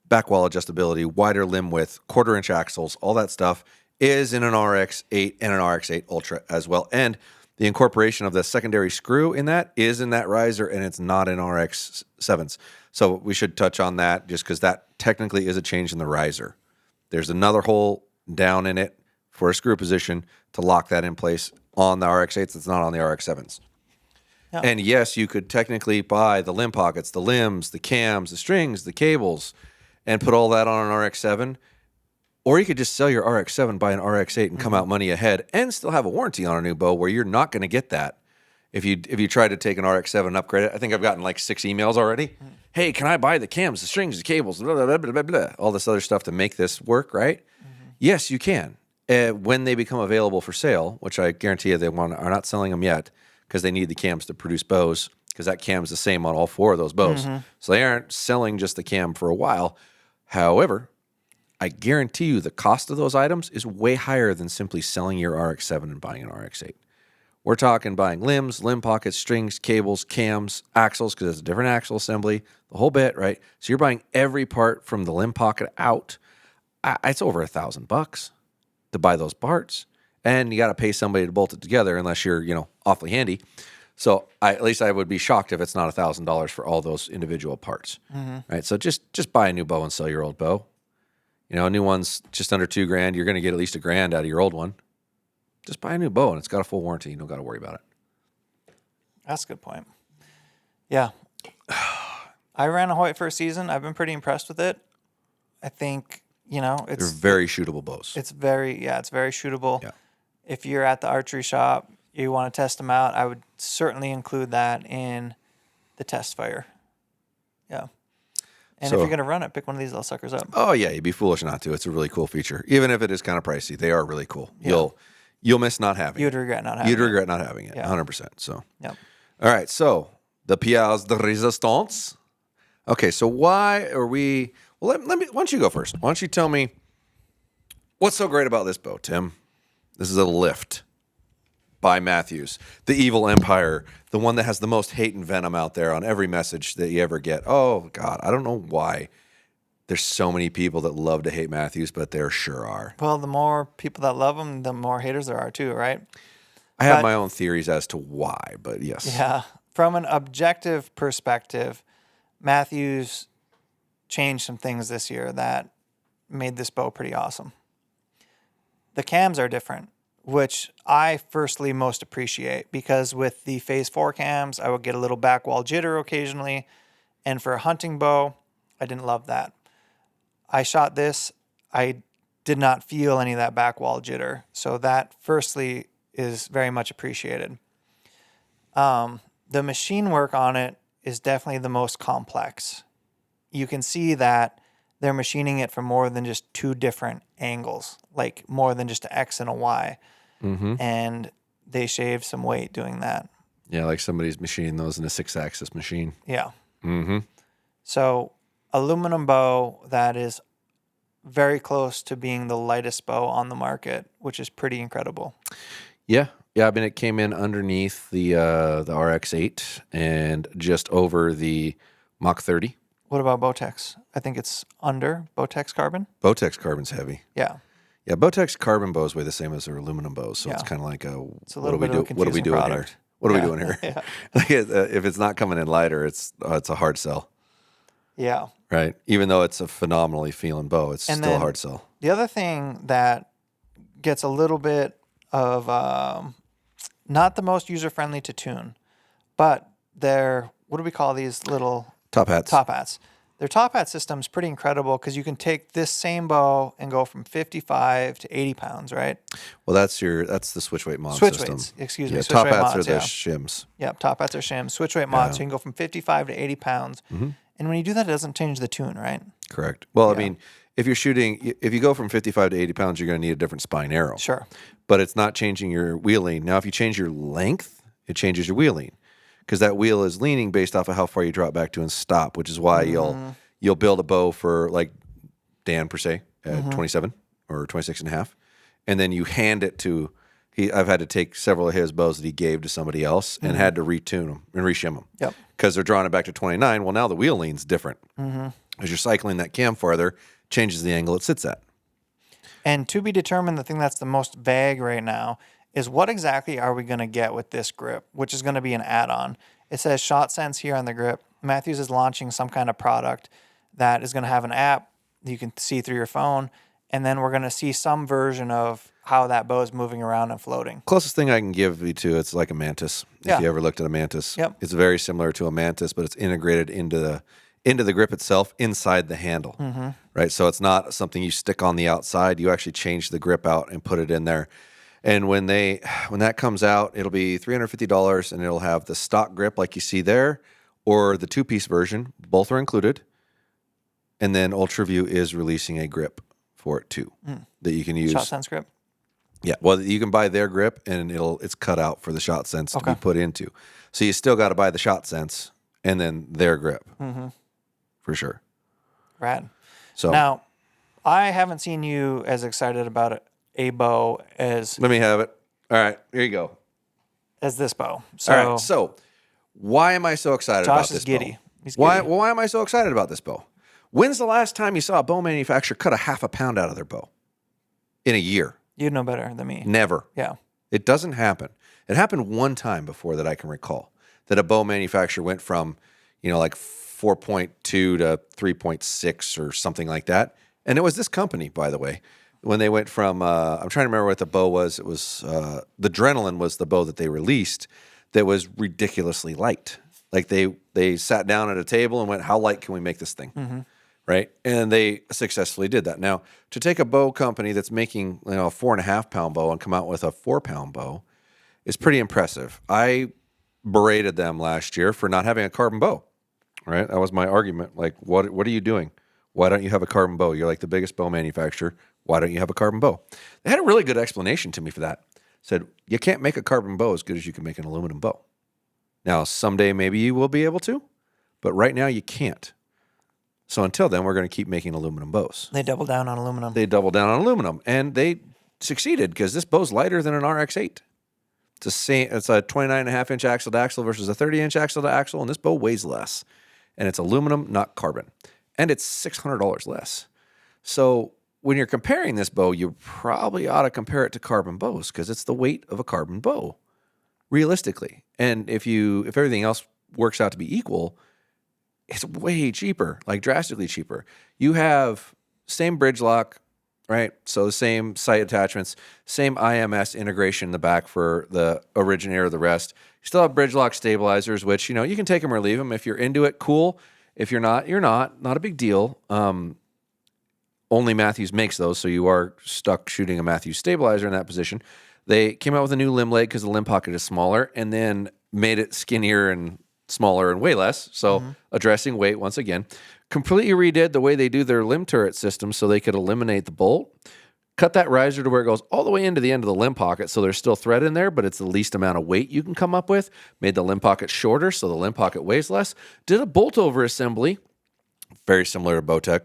back wall adjustability, wider limb width, 1/4-inch axles, all that stuff is in an RX-8 and an RX-8 Ultra as well. And the incorporation of the secondary screw in that is in that riser, and it's not in RX-7s. So we should touch on that just because that technically is a change in the riser. There's another hole down in it for a screw position to lock that in place on the RX-8s. It's not on the RX-7s. Yeah. And yes, you could technically buy the limb pockets, the limbs, the cams, the strings, the cables, and put all that on an RX-7. Or you could just sell your RX-7, buy an RX-8, and come out money ahead and still have a warranty on a new bow where you're not going to get that. If you try to take an RX-7 and upgrade it, I think I've gotten like 6 emails already. Hey, can I buy the cams, the strings, the cables, blah, blah, blah, blah, blah, blah, all this other stuff to make this work, right? Yes, you can. When they become available for sale, which I guarantee you are not selling them yet because they need the cams to produce bows, because that cam's the same on all 4 of those bows. So they aren't selling just the cam for a while. However, I guarantee you the cost of those items is way higher than simply selling your RX-7 and buying an RX-8. We're talking buying limbs, limb pockets, strings, cables, cams, axles, because it's a different axle assembly, the whole bit, right? So you're buying every part from the limb pocket out. It's over $1,000 to buy those parts, and you got to pay somebody to bolt it together unless you're, awfully handy. So at least I would be shocked if it's not $1,000 for all those individual parts, right? So just buy a new bow and sell your old bow. You know, a new one's just under $2,000. You're going to get at least $1,000 out of your old one. Just buy a new bow and it's got a full warranty. You don't got to worry about it.
That's a good point. Yeah. I ran a Hoyt first season. I've been pretty impressed with it. I think, they're
very shootable bows.
It's very shootable.
Yeah.
If you're at the archery shop, you want to test them out, I would certainly include that in the test fire. Yeah. And if you're going to run it, pick one of these little suckers up.
Oh, yeah. You'd be foolish not to. It's a really cool feature. Even if it is kind of pricey, they are really cool. Yeah. You'll miss not having it.
You'd regret not having it.
Yeah. 100%. So,
yep.
All right. So, the pièce de résistance. Okay. So, why are we... Well, let me... Why don't you go first? Why don't you tell me what's so great about this bow, Tim? This is a Lift by Mathews, the evil empire, the one that has the most hate and venom out there on every message that you ever get. Oh, God, I don't know why there's so many people that love to hate Mathews, but there sure are.
Well, the more people that love him, the more haters there are too, right?
I have my own theories as to why, but yes.
Yeah. From an objective perspective, Mathews changed some things this year that made this bow pretty awesome. The cams are different, which I firstly most appreciate because with the Phase 4 cams, I would get a little back wall jitter occasionally. And for a hunting bow, I didn't love that. I shot this, I did not feel any of that back wall jitter. So that firstly is very much appreciated. The machine work on it is definitely the most complex. You can see that they're machining it from more than just two different angles, like more than just an X and a Y.
Mm-hmm.
And they shaved some weight doing that.
Yeah, like somebody's machining those in a 6-axis machine.
Yeah.
Mm-hmm.
So aluminum bow that is very close to being the lightest bow on the market, which is pretty incredible.
Yeah. Yeah, I mean, it came in underneath the RX-8 and just over the Mach 30.
What about Bowtech's? I think it's under Bowtech's carbon.
Bowtech's carbon's heavy.
Yeah.
Yeah, Bowtech's carbon bows weigh the same as their aluminum bows, so it's kind of like what are we doing here? What are we doing here?
Yeah.
Like if it's not coming in lighter, it's a hard sell.
Yeah.
Right. Even though it's a phenomenally feeling bow, it's still a hard sell.
The other thing that gets a little bit of not the most user friendly to tune, but they're what do we call these little
top hats?
Their top hat system is pretty incredible because you can take this same bow and go from 55 to 80 pounds, right?
Well, that's the switch weight mod system.
Weights, excuse me.
Yeah,
switch
top
weight
hats
mods,
are the shims.
Yep, top hats are shims. Switch weight mods, so you can go from 55 to 80 pounds. Mm-hmm. And when you do that, it doesn't change the tune, right?
Correct. Well, I mean, if you go from 55 to 80 pounds, you're going to need a different spine arrow.
Sure.
But it's not changing your wheel lean. Now, if you change your length, it changes your wheel lean because that wheel is leaning based off of how far you drop back to and stop, which is why you'll build a bow for like Dan per se at 27 or 26 and a half, and then you hand it to I've had to take several of his bows that he gave to somebody else and had to retune them and reshim them.
Yep.
Because they're drawing it back to 29. Well, now the wheel lean's different. As you're cycling that cam farther, changes the angle it sits at.
And to be determined, the thing that's the most vague right now is what exactly are we going to get with this grip, which is going to be an add-on. It says Shot Sense here on the grip. Mathews is launching some kind of product that is going to have an app that you can see through your phone, and then we're going to see some version of how that bow is moving around and floating.
Closest thing I can give you to it's like a Mantis. If you ever looked at a Mantis, it's very similar to a Mantis, but it's integrated into the grip itself inside the handle, right? So it's not something you stick on the outside. You actually change the grip out and put it in there. And when that comes out, it'll be $350, and it'll have the stock grip like you see there, or the 2-piece version. Both are included. And then UltraView is releasing a grip for it too that you can use.
Shot Sense grip.
Yeah, well, you can buy their grip, and it's cut out for the Shot Sense to be put into. So you still got to buy the Shot Sense and then their grip for sure.
Rad.
So
now, I haven't seen you as excited about a bow as
let me have it. All right, here you go.
As this bow. So,
all right, so why am I so excited about this
giddy.
bow?
He's
why
giddy.
am I so excited about this bow? When's the last time you saw a bow manufacturer cut a half a pound out of their bow? In a year.
You'd know better than me.
Never.
Yeah.
It doesn't happen. It happened one time before that I can recall that a bow manufacturer went from, like 4.2 to 3.6 or something like that. And it was this company, by the way, when they went from, I'm trying to remember what the bow was. It was, the Adrenaline was the bow that they released that was ridiculously light. Like they sat down at a table and went, how light can we make this thing? Mm-hmm. Right? And they successfully did that. Now, to take a bow company that's making a 4.5 pound bow and come out with a 4 pound bow is pretty impressive. I berated them last year for not having a carbon bow. Right? That was my argument. Like, what are you doing? Why don't you have a carbon bow? You're like the biggest bow manufacturer. Why don't you have a carbon bow? They had a really good explanation to me for that. Said, you can't make a carbon bow as good as you can make an aluminum bow. Now, someday maybe you will be able to, but right now you can't. So until then, we're going to keep making aluminum bows.
They double down on aluminum.
And they succeeded because this bow's lighter than an RX-8. It's a 29.5-inch axle to axle versus a 30-inch axle to axle, and this bow weighs less. And it's aluminum, not carbon. And it's $600 less. So when you're comparing this bow, you probably ought to compare it to carbon bows because it's the weight of a carbon bow, realistically. And if everything else works out to be equal, it's way cheaper, like drastically cheaper. You have same bridge lock, right? So the same sight attachments, same IMS integration in the back for the originator of the rest. You still have bridge lock stabilizers, which, you can take them or leave them. If you're into it, cool. If you're not, you're not. Not a big deal. Only Mathews makes those, so you are stuck shooting a Mathews stabilizer in that position. They came out with a new limb leg because the limb pocket is smaller, and then made it skinnier and smaller and way less. So addressing weight once again. Completely redid the way they do their limb turret system so they could eliminate the bolt. Cut that riser to where it goes all the way into the end of the limb pocket so there's still thread in there, but it's the least amount of weight you can come up with. Made the limb pocket shorter so the limb pocket weighs less. Did a bolt over assembly, very similar to Bowtech,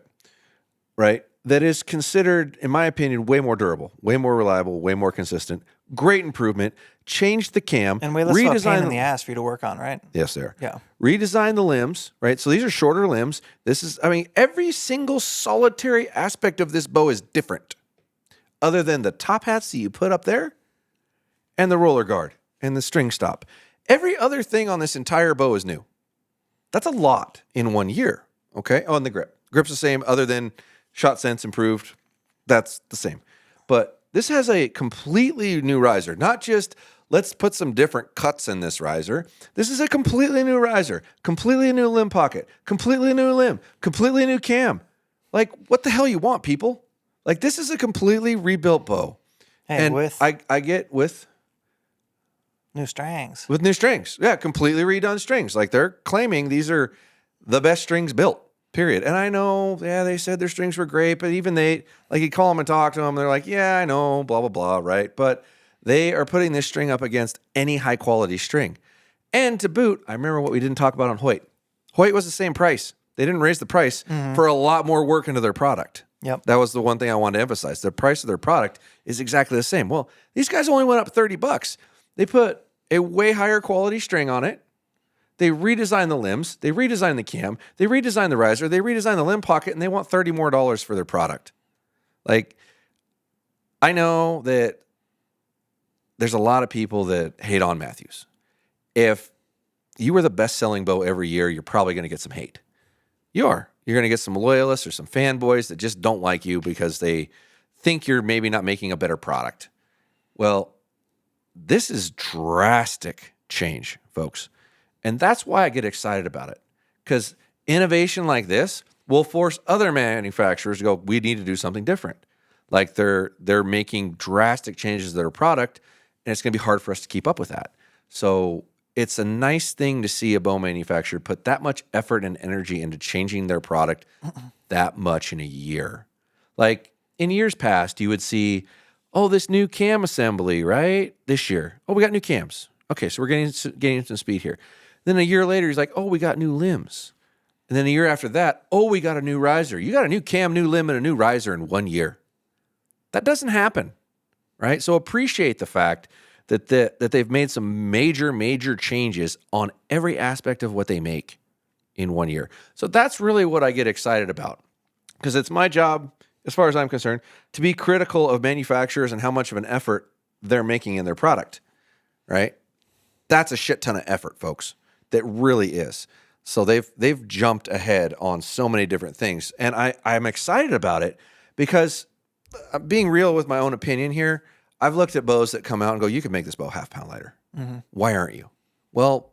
right? That is considered, in my opinion, way more durable, way more reliable, way more consistent. Great improvement. Changed the cam.
And way less of a pain in the ass for you to work on, right?
Yes, they are.
Yeah.
Redesign the limbs, right? So these are shorter limbs. Every single solitary aspect of this bow is different, other than the top hats that you put up there and the roller guard and the string stop. Every other thing on this entire bow is new. That's a lot in 1 year, okay? Oh, and the grip. Grip's the same, other than shot sense improved. That's the same. But this has a completely new riser, not just let's put some different cuts in this riser. This is a completely new riser, completely new limb pocket, completely new limb, completely new cam. Like, what the hell you want, people? Like, this is a completely rebuilt bow.
Hey,
and I get with
new strings.
With new strings. Yeah, completely redone strings. Like, they're claiming these are the best strings built. Period. And I know, they said their strings were great, but even you call them and talk to them, they're like, yeah, I know, blah, blah, blah, right? But they are putting this string up against any high-quality string. And to boot, I remember what we didn't talk about on Hoyt. Hoyt was the same price. They didn't raise the price for a lot more work into their product.
Yep.
That was the one thing I wanted to emphasize. The price of their product is exactly the same. Well, these guys only went up $30. They put a way higher quality string on it. They redesigned the limbs, they redesigned the cam, they redesigned the riser, they redesigned the limb pocket, and they want $30 more for their product. Like, I know that there's a lot of people that hate on Mathews. If you were the best-selling bow every year, you're probably going to get some hate. You are. You're going to get some loyalists or some fanboys that just don't like you because they think you're maybe not making a better product. Well, this is drastic change, folks. And that's why I get excited about it, because innovation like this will force other manufacturers to go, we need to do something different. Like they're making drastic changes to their product, and it's going to be hard for us to keep up with that. So it's a nice thing to see a bow manufacturer put that much effort and energy into changing their product that much in a year. Like in years past, you would see, this new cam assembly, right? This year, we got new cams. Okay, so we're getting some speed here. Then a year later, he's like, we got new limbs. And then a year after that, we got a new riser. You got a new cam, new limb, and a new riser in 1 year. That doesn't happen, right? So appreciate the fact that they've made some major changes on every aspect of what they make in 1 year. So that's really what I get excited about, because it's my job, as far as I'm concerned, to be critical of manufacturers and how much of an effort they're making in their product. right? That's a shit ton of effort, folks. That really is. So they've jumped ahead on so many different things. And I'm excited about it because being real with my own opinion here, I've looked at bows that come out and go, you can make this bow 1/2 pound lighter. Mm-hmm. Why aren't you? Well,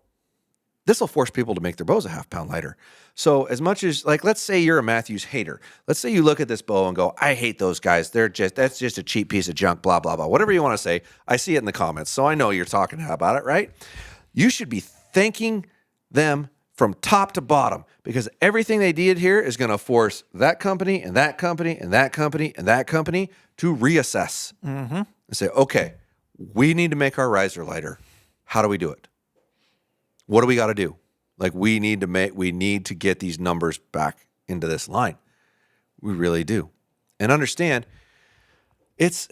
this will force people to make their bows 1/2 pound lighter. So as much as, like, let's say you're a Mathews hater. Let's say you look at this bow and go, I hate those guys. That's just a cheap piece of junk, blah, blah, blah. Whatever you want to say, I see it in the comments. So I know you're talking about it, right? You should be thanking them from top to bottom, because everything they did here is going to force that company and that company and that company and that company to reassess and say, okay, we need to make our riser lighter. How do we do it? What do we got to do? Like, we need to get these numbers back into this line. We really do. And understand, there's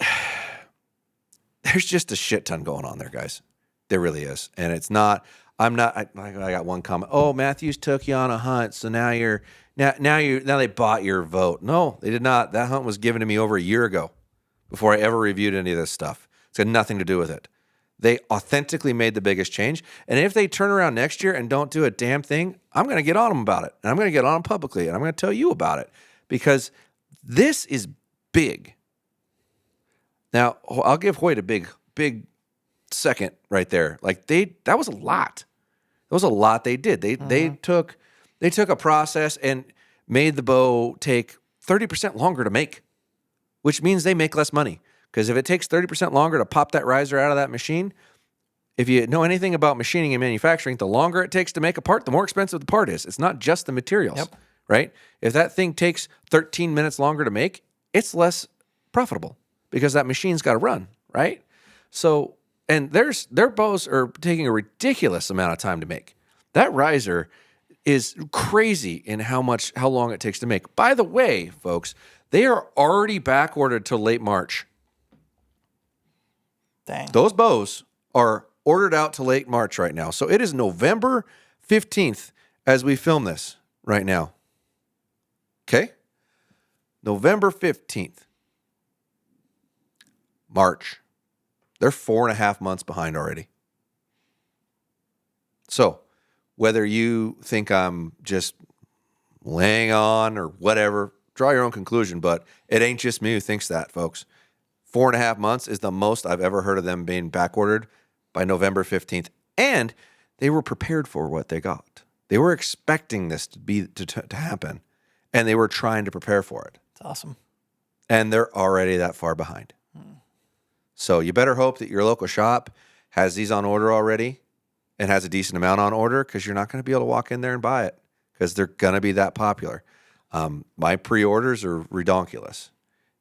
just a shit ton going on there, guys. There really is. And it's not, I got one comment. Oh, Mathews took you on a hunt, so now they bought your vote. No, they did not. That hunt was given to me over a year ago before I ever reviewed any of this stuff. It's got nothing to do with it. They authentically made the biggest change. And if they turn around next year and don't do a damn thing, I'm going to get on them about it. And I'm going to get on them publicly. And I'm going to tell you about it, because this is big. Now, I'll give Hoyt a big second right there. Like, that was a lot. That was a lot they did. They took a process and made the bow take 30% longer to make, which means they make less money. Because if it takes 30% longer to pop that riser out of that machine, if you know anything about machining and manufacturing, the longer it takes to make a part, the more expensive the part is. It's not just the materials, right? If that thing takes 13 minutes longer to make, it's less profitable because that machine's got to run, right? So, and their bows are taking a ridiculous amount of time to make. That riser is crazy in how long it takes to make. By the way, folks, they are already back ordered till late March.
Dang.
Those bows are ordered out to late March right now. So it is November 15th as we film this right now. Okay? November 15th. March. They're 4.5 months behind already. So whether you think I'm just laying on or whatever, draw your own conclusion, but it ain't just me who thinks that, folks. 4.5 months is the most I've ever heard of them being backordered by November 15th. And they were prepared for what they got. They were expecting this to happen, and they were trying to prepare for it.
It's awesome.
And they're already that far behind. So you better hope that your local shop has these on order already and has a decent amount on order, because you're not going to be able to walk in there and buy it because they're going to be that popular. My pre-orders are redonkulous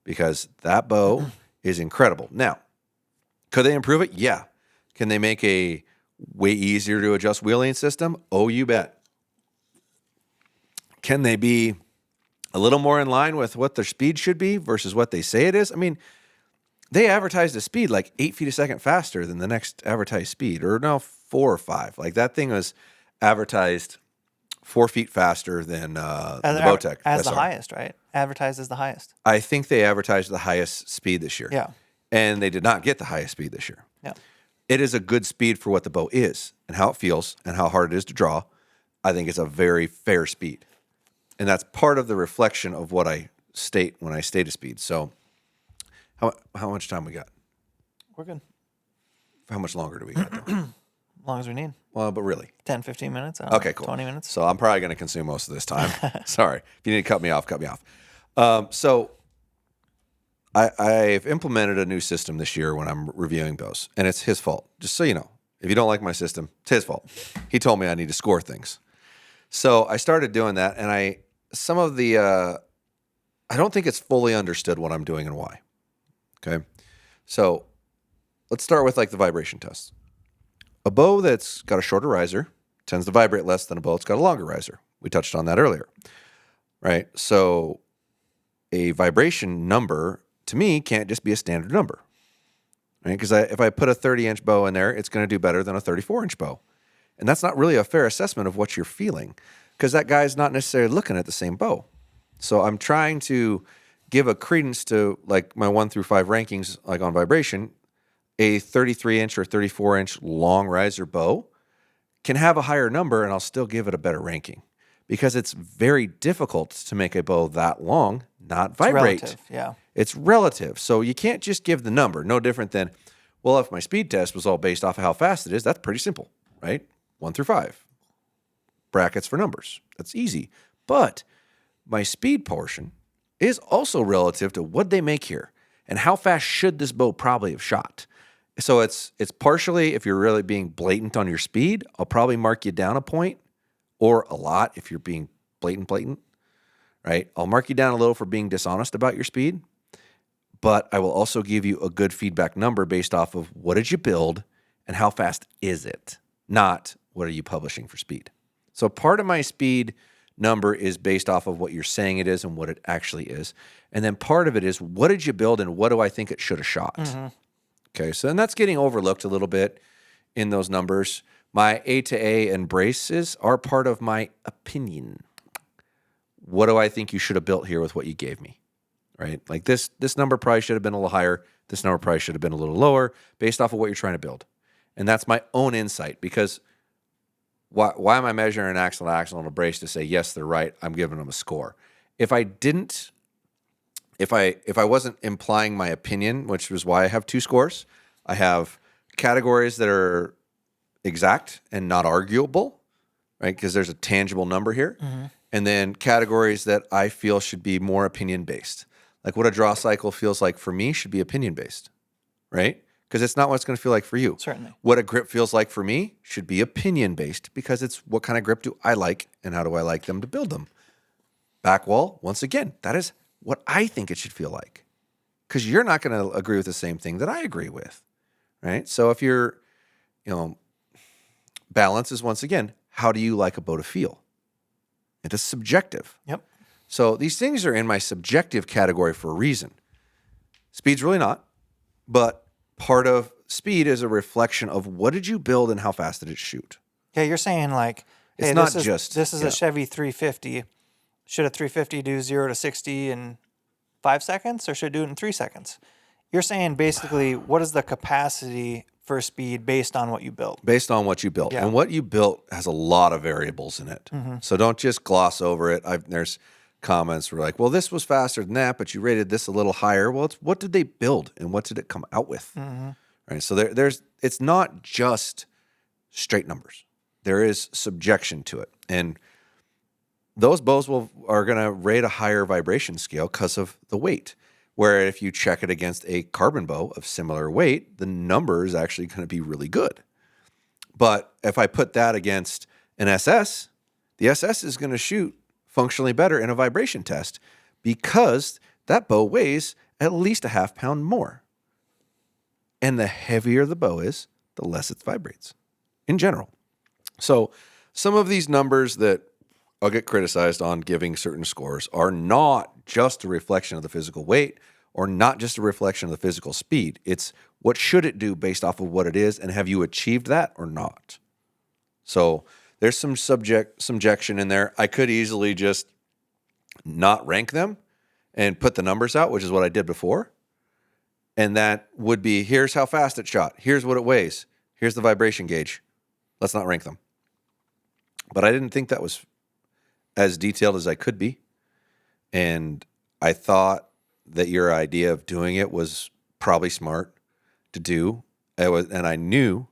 because that bow is incredible. Now, could they improve it? Yeah. Can they make a way easier to adjust wheeling system? Oh, you bet. Can they be a little more in line with what their speed should be versus what they say it is? I mean, they advertised a speed like 8 feet a second faster than the next advertised speed, or no, 4 or 5. Like, that thing was advertised 4 feet faster than the Bowtech.
As the highest, right? Advertised as the highest.
I think they advertised the highest speed this year.
Yeah.
And they did not get the highest speed this year.
Yeah.
It is a good speed for what the bow is and how it feels and how hard it is to draw. I think it's a very fair speed. And that's part of the reflection of what I state when I state a speed. So how much time we got?
We're good.
How much longer do we got?
As long as we need.
Well, but really.
10, 15 minutes.
Okay, cool.
20 minutes.
So I'm probably going to consume most of this time. Sorry. If you need to cut me off, cut me off. So I've implemented a new system this year when I'm reviewing bows, and it's his fault. Just so you know, if you don't like my system, it's his fault. He told me I need to score things. So I started doing that, and I don't think it's fully understood what I'm doing and why. Okay. So let's start with like the vibration tests. A bow that's got a shorter riser tends to vibrate less than a bow that's got a longer riser. We touched on that earlier, right? So a vibration number, to me, can't just be a standard number, right? Because if I put a 30-inch bow in there, it's going to do better than a 34-inch bow. And that's not really a fair assessment of what you're feeling, because that guy's not necessarily looking at the same bow. So I'm trying to give a credence to like my 1 through 5 rankings, like on vibration. a 33-inch or 34-inch long riser bow can have a higher number, and I'll still give it a better ranking because it's very difficult to make a bow that long not vibrate.
It's relative, yeah.
It's relative. So you can't just give the number. No different than, well, if my speed test was all based off of how fast it is, that's pretty simple, right? 1 through 5. Brackets for numbers. That's easy. But my speed portion is also relative to what they make here and how fast should this bow probably have shot. So it's partially, if you're really being blatant on your speed, I'll probably mark you down a point, or a lot if you're being blatant, right? I'll mark you down a little for being dishonest about your speed, but I will also give you a good feedback number based off of what did you build and how fast is it, not what are you publishing for speed. So part of my speed number is based off of what you're saying it is and what it actually is. And then part of it is what did you build and what do I think it should have shot? Mm-hmm. Okay, so then that's getting overlooked a little bit in those numbers. My A to A and braces are part of my opinion. What do I think you should have built here with what you gave me? Right? Like this number probably should have been a little higher. This number probably should have been a little lower based off of what you're trying to build. And that's my own insight because why am I measuring an axle to axle and a brace to say, yes, they're right, I'm giving them a score? If I wasn't implying my opinion, which was why I have 2 scores, I have categories that are exact and not arguable, right? Because there's a tangible number here. Mm-hmm. And then categories that I feel should be more opinion-based. Like what a draw cycle feels like for me should be opinion-based, right? Because it's not what it's going to feel like for you.
Certainly.
What a grip feels like for me should be opinion-based because it's what kind of grip do I like and how do I like them to build them. Back wall, once again, that is what I think it should feel like. Because you're not going to agree with the same thing that I agree with, right? So if you're, balance is once again, how do you like a bow to feel? It is subjective.
Yep.
So these things are in my subjective category for a reason. Speed's really not, but part of speed is a reflection of what did you build and how fast did it shoot.
Yeah, you're saying like, hey,
it's not
this is a Chevy 350. Should a 350 do 0 to 60 in 5 seconds or should it do it in 3 seconds? You're saying basically what is the capacity for speed based on what you built? Based
on what you built. Yeah. And what you built has a lot of variables in it. Mm-hmm. So don't just gloss over it. There's comments where like, well, this was faster than that, but you rated this a little higher. Well, it's what did they build and what did it come out with? Mm-hmm. Right. So it's not just straight numbers. There is subjection to it. And those bows are going to rate a higher vibration scale because of the weight. Where if you check it against a carbon bow of similar weight, the number is actually going to be really good. But if I put that against an SS, the SS is going to shoot functionally better in a vibration test because that bow weighs at least a half pound more. And the heavier the bow is, the less it vibrates in general. So some of these numbers that I'll get criticized on giving certain scores are not just a reflection of the physical weight or not just a reflection of the physical speed. It's what should it do based off of what it is, and have you achieved that or not? So there's some subjection in there. I could easily just not rank them and put the numbers out, which is what I did before. And that would be, here's how fast it shot. Here's what it weighs. Here's the vibration gauge. Let's not rank them. But I didn't think that was as detailed as I could be. And I thought that your idea of doing it was probably smart to do. And I knew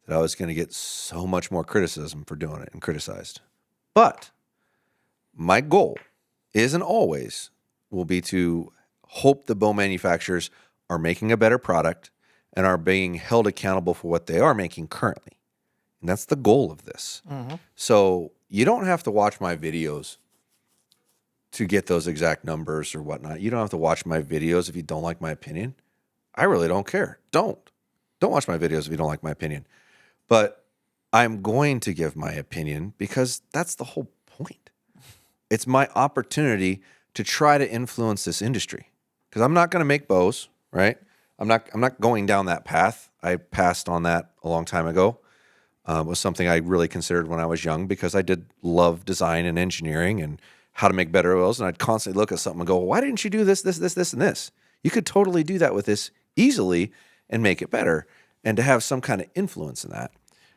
that I was going to get so much more criticism for doing it and criticized. But my goal is and always will be to hope the bow manufacturers are making a better product and are being held accountable for what they are making currently. And that's the goal of this. Mm-hmm. So you don't have to watch my videos to get those exact numbers or whatnot. You don't have to watch my videos if you don't like my opinion. I really don't care. Don't watch my videos if you don't like my opinion. But I'm going to give my opinion because that's the whole point. It's my opportunity to try to influence this industry. Because I'm not going to make bows, right? I'm not going down that path. I passed on that a long time ago. It was something I really considered when I was young because I did love design and engineering and how to make better oils. And I'd constantly look at something and go, why didn't you do this, and this? You could totally do that with this easily and make it better and to have some kind of influence in that.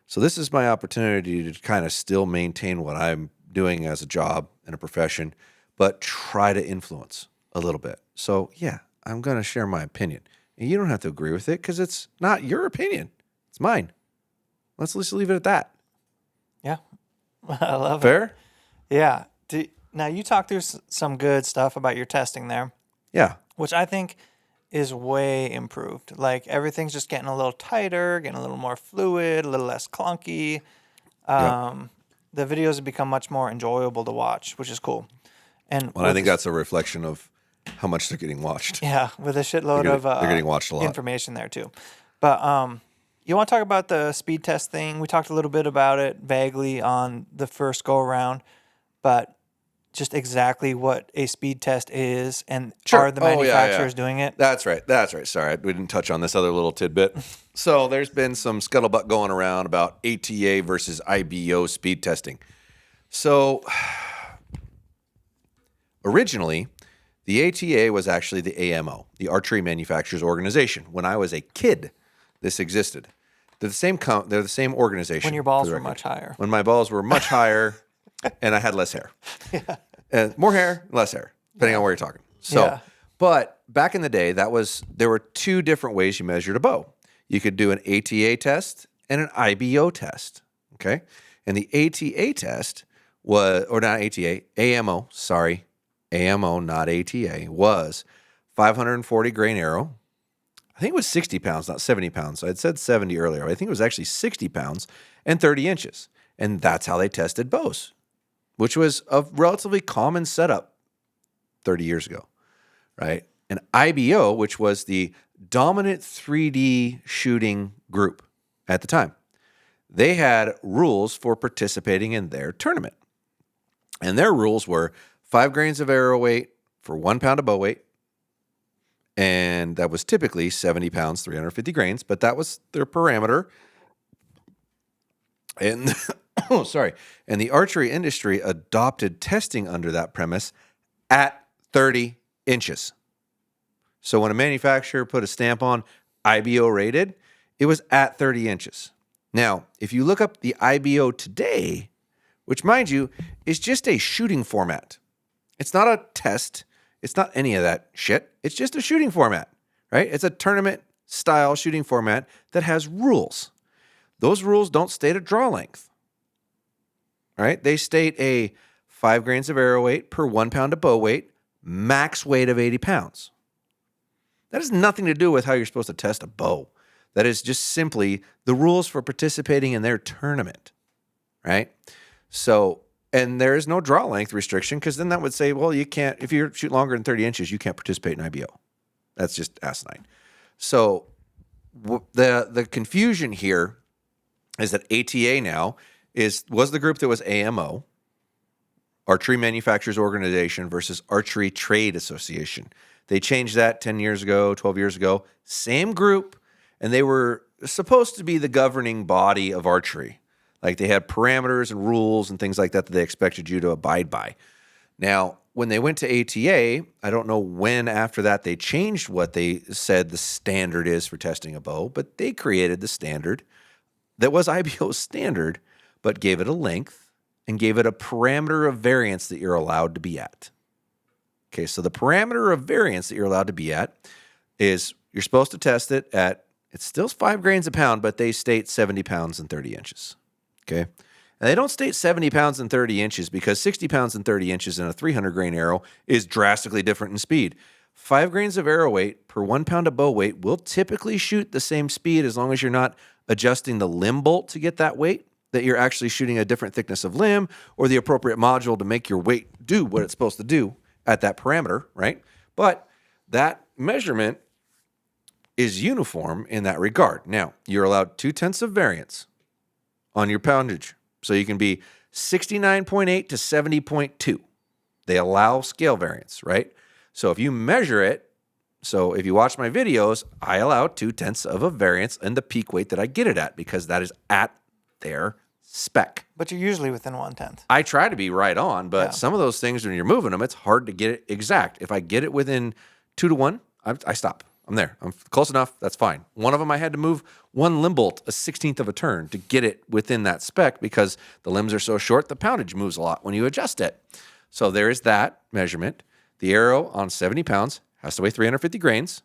So this is my opportunity to kind of still maintain what I'm doing as a job and a profession, but try to influence a little bit. So yeah, I'm going to share my opinion. And you don't have to agree with it because it's not your opinion. It's mine. Let's just leave it at that.
Yeah. I love it.
Fair?
Yeah. Now, you talked through some good stuff about your testing there.
Yeah.
Which I think is way improved. Like, everything's just getting a little tighter, getting a little more fluid, a little less clunky. The videos have become much more enjoyable to watch, which is cool. And
I think that's a reflection of how much they're getting watched.
Yeah, with a shitload
they're getting watched a lot.
Information there too. But you want to talk about the speed test thing? We talked a little bit about it vaguely on the first go around, but just exactly what a speed test is and are the manufacturers doing it?
That's right. Sorry, we didn't touch on this other little tidbit. So there's been some scuttlebutt going around about ATA versus IBO speed testing. So originally, the ATA was actually the AMO, the Archery Manufacturers Organization. When I was a kid, this existed. They're the same organization.
When your balls were much higher.
When my balls were much higher and I had less hair.
Yeah.
And more hair, less hair, depending on where you're talking. So, but back in the day, there were two different ways you measured a bow. You could do an ATA test and an IBO test, okay? And the ATA test was, or not ATA, AMO, not ATA, was 540 grain arrow. I think it was 60 pounds, not 70 pounds. So I'd said 70 earlier. I think it was actually 60 pounds and 30 inches. And that's how they tested bows, which was a relatively common setup 30 years ago, right? And IBO, which was the dominant 3D shooting group at the time, they had rules for participating in their tournament. And their rules were 5 grains of arrow weight for 1 pound of bow weight. And that was typically 70 pounds, 350 grains, but that was their parameter. And and the archery industry adopted testing under that premise at 30 inches. So when a manufacturer put a stamp on IBO rated, it was at 30 inches. Now, if you look up the IBO today, which, mind you, is just a shooting format. It's not a test. It's not any of that shit. It's just a shooting format, right? It's a tournament-style shooting format that has rules. Those rules don't state a draw length, right? They state a 5 grains of arrow weight per 1 pound of bow weight, max weight of 80 pounds. That has nothing to do with how you're supposed to test a bow. That is just simply the rules for participating in their tournament, right? So, and there is no draw length restriction, because then that would say, well, you can't, if you shoot longer than 30 inches, you can't participate in IBO. That's just asinine. So the confusion here is that ATA now was the group that was AMO, Archery Manufacturers Organization, versus Archery Trade Association. They changed that 10 years ago, 12 years ago. Same group, and they were supposed to be the governing body of archery. Like, they had parameters and rules and things like that they expected you to abide by. Now, when they went to ATA, I don't know when after that they changed what they said the standard is for testing a bow, but they created the standard that was IBO's standard, but gave it a length and gave it a parameter of variance that you're allowed to be at. Okay, so the parameter of variance that you're allowed to be at is you're supposed to test it at, it's still 5 grains a pound, but they state 70 pounds and 30 inches. Okay. And they don't state 70 pounds and 30 inches because 60 pounds and 30 inches in a 300 grain arrow is drastically different in speed. 5 grains of arrow weight per 1 pound of bow weight will typically shoot the same speed as long as you're not adjusting the limb bolt to get that weight, that you're actually shooting a different thickness of limb or the appropriate module to make your weight do what it's supposed to do at that parameter, right? But that measurement is uniform in that regard. Now, you're allowed 0.2 of variance on your poundage. So you can be 69.8 to 70.2. They allow scale variance, right? So if you measure it, so if you watch my videos, I allow 0.2 of a variance in the peak weight that I get it at, because that is at their spec.
But you're usually within 1/10.
I try to be right on, but some of those things, when you're moving them, it's hard to get it exact. If I get it within 2 to 1, I stop. I'm there. I'm close enough. That's fine. One of them, I had to move one limb bolt a 16th of a turn to get it within that spec because the limbs are so short, the poundage moves a lot when you adjust it. So there is that measurement. The arrow on 70 pounds has to weigh 350 grains,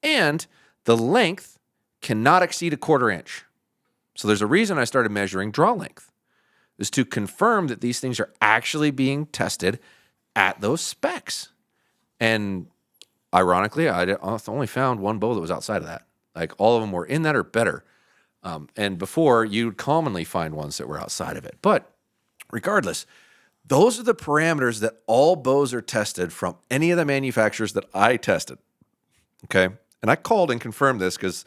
and the length cannot exceed a 1/4 inch. So there's a reason I started measuring draw length, is to confirm that these things are actually being tested at those specs. And ironically, I only found one bow that was outside of that. Like all of them were in that or better. And before, you'd commonly find ones that were outside of it. But regardless, those are the parameters that all bows are tested from any of the manufacturers that I tested. Okay? And I called and confirmed this because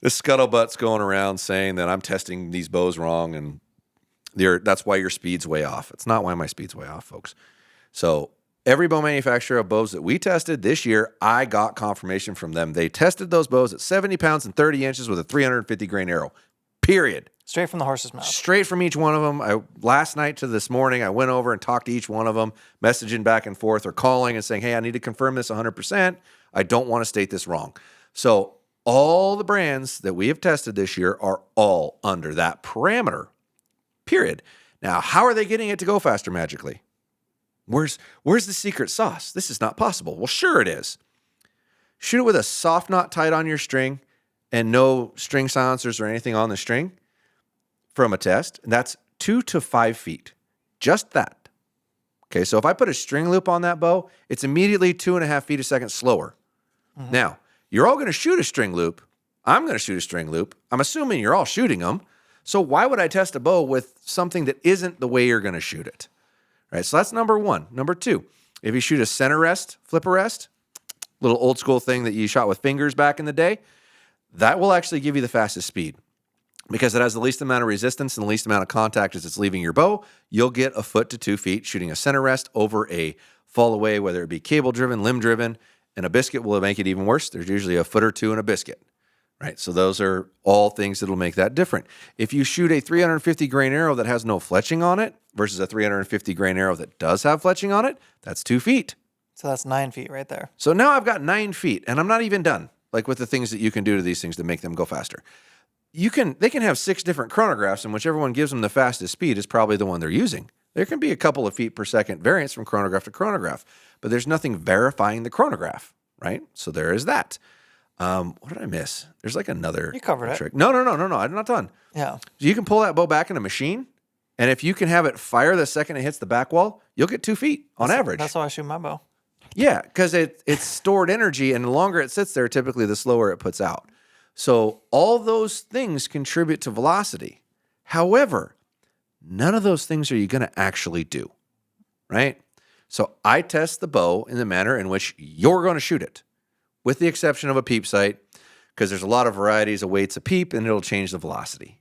this scuttlebutt's going around saying that I'm testing these bows wrong and that's why your speed's way off. It's not why my speed's way off, folks. So every bow manufacturer of bows that we tested this year, I got confirmation from them. They tested those bows at 70 pounds and 30 inches with a 350 grain arrow, period.
Straight from the horse's mouth.
Straight from each one of them. Last night to this morning, I went over and talked to each one of them, messaging back and forth or calling and saying, hey, I need to confirm this 100%. I don't want to state this wrong. So all the brands that we have tested this year are all under that parameter, period. Now, how are they getting it to go faster magically? Where's the secret sauce? This is not possible. Well, sure it is. Shoot it with a soft knot tied on your string and no string silencers or anything on the string from a test. And that's 2 to 5 feet. Just that. Okay, so if I put a string loop on that bow, it's immediately 2.5 feet a second slower. Mm-hmm. Now, you're all going to shoot a string loop. I'm going to shoot a string loop. I'm assuming you're all shooting them. So why would I test a bow with something that isn't the way you're going to shoot it? Right, so that's number one. Number two, if you shoot a center rest, flipper rest, little old school thing that you shot with fingers back in the day, that will actually give you the fastest speed because it has the least amount of resistance and the least amount of contact as it's leaving your bow. You'll get 1 to 2 feet shooting a center rest over a fall away, whether it be cable driven, limb driven, and a biscuit will make it even worse. There's usually 1 or 2 in a biscuit. Right, so those are all things that will make that different. If you shoot a 350 grain arrow that has no fletching on it versus a 350 grain arrow that does have fletching on it, that's 2 feet.
So that's 9 feet right there.
So now I've got 9 feet, and I'm not even done. Like with the things that you can do to these things to make them go faster. They can have 6 different chronographs, and whichever one gives them the fastest speed is probably the one they're using. There can be a couple of feet per second variance from chronograph to chronograph, but there's nothing verifying the chronograph, right? So there is that. What did I miss? There's like another
You covered
trick.
it.
No, I'm not done.
Yeah.
You can pull that bow back in a machine, and if you can have it fire the second it hits the back wall, you'll get 2 feet on average.
That's how I shoot my bow.
Yeah, because it's stored energy, and the longer it sits there, typically the slower it puts out. So all those things contribute to velocity. However, none of those things are you going to actually do, right? So I test the bow in the manner in which you're going to shoot it, with the exception of a peep sight, because there's a lot of varieties of weights of peep, and it'll change the velocity.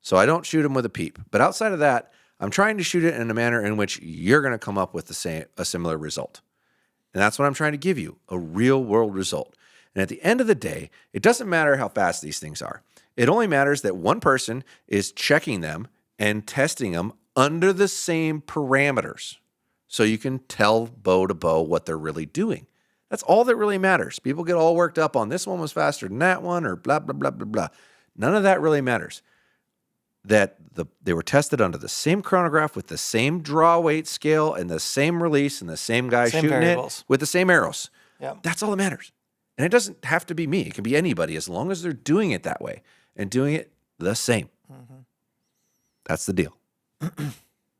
So I don't shoot them with a peep. But outside of that, I'm trying to shoot it in a manner in which you're going to come up with a similar result. And that's what I'm trying to give you, a real-world result. And at the end of the day, it doesn't matter how fast these things are. It only matters that one person is checking them and testing them under the same parameters. So you can tell bow to bow what they're really doing. That's all that really matters. People get all worked up on this one was faster than that one or blah, blah, blah, blah, blah. None of that really matters. That they were tested under the same chronograph with the same draw weight scale and the same release and the same guy shooting variables. It with the same arrows.
Yeah.
That's all that matters. And it doesn't have to be me. It can be anybody as long as they're doing it that way and doing it the same. Mm-hmm. That's the deal.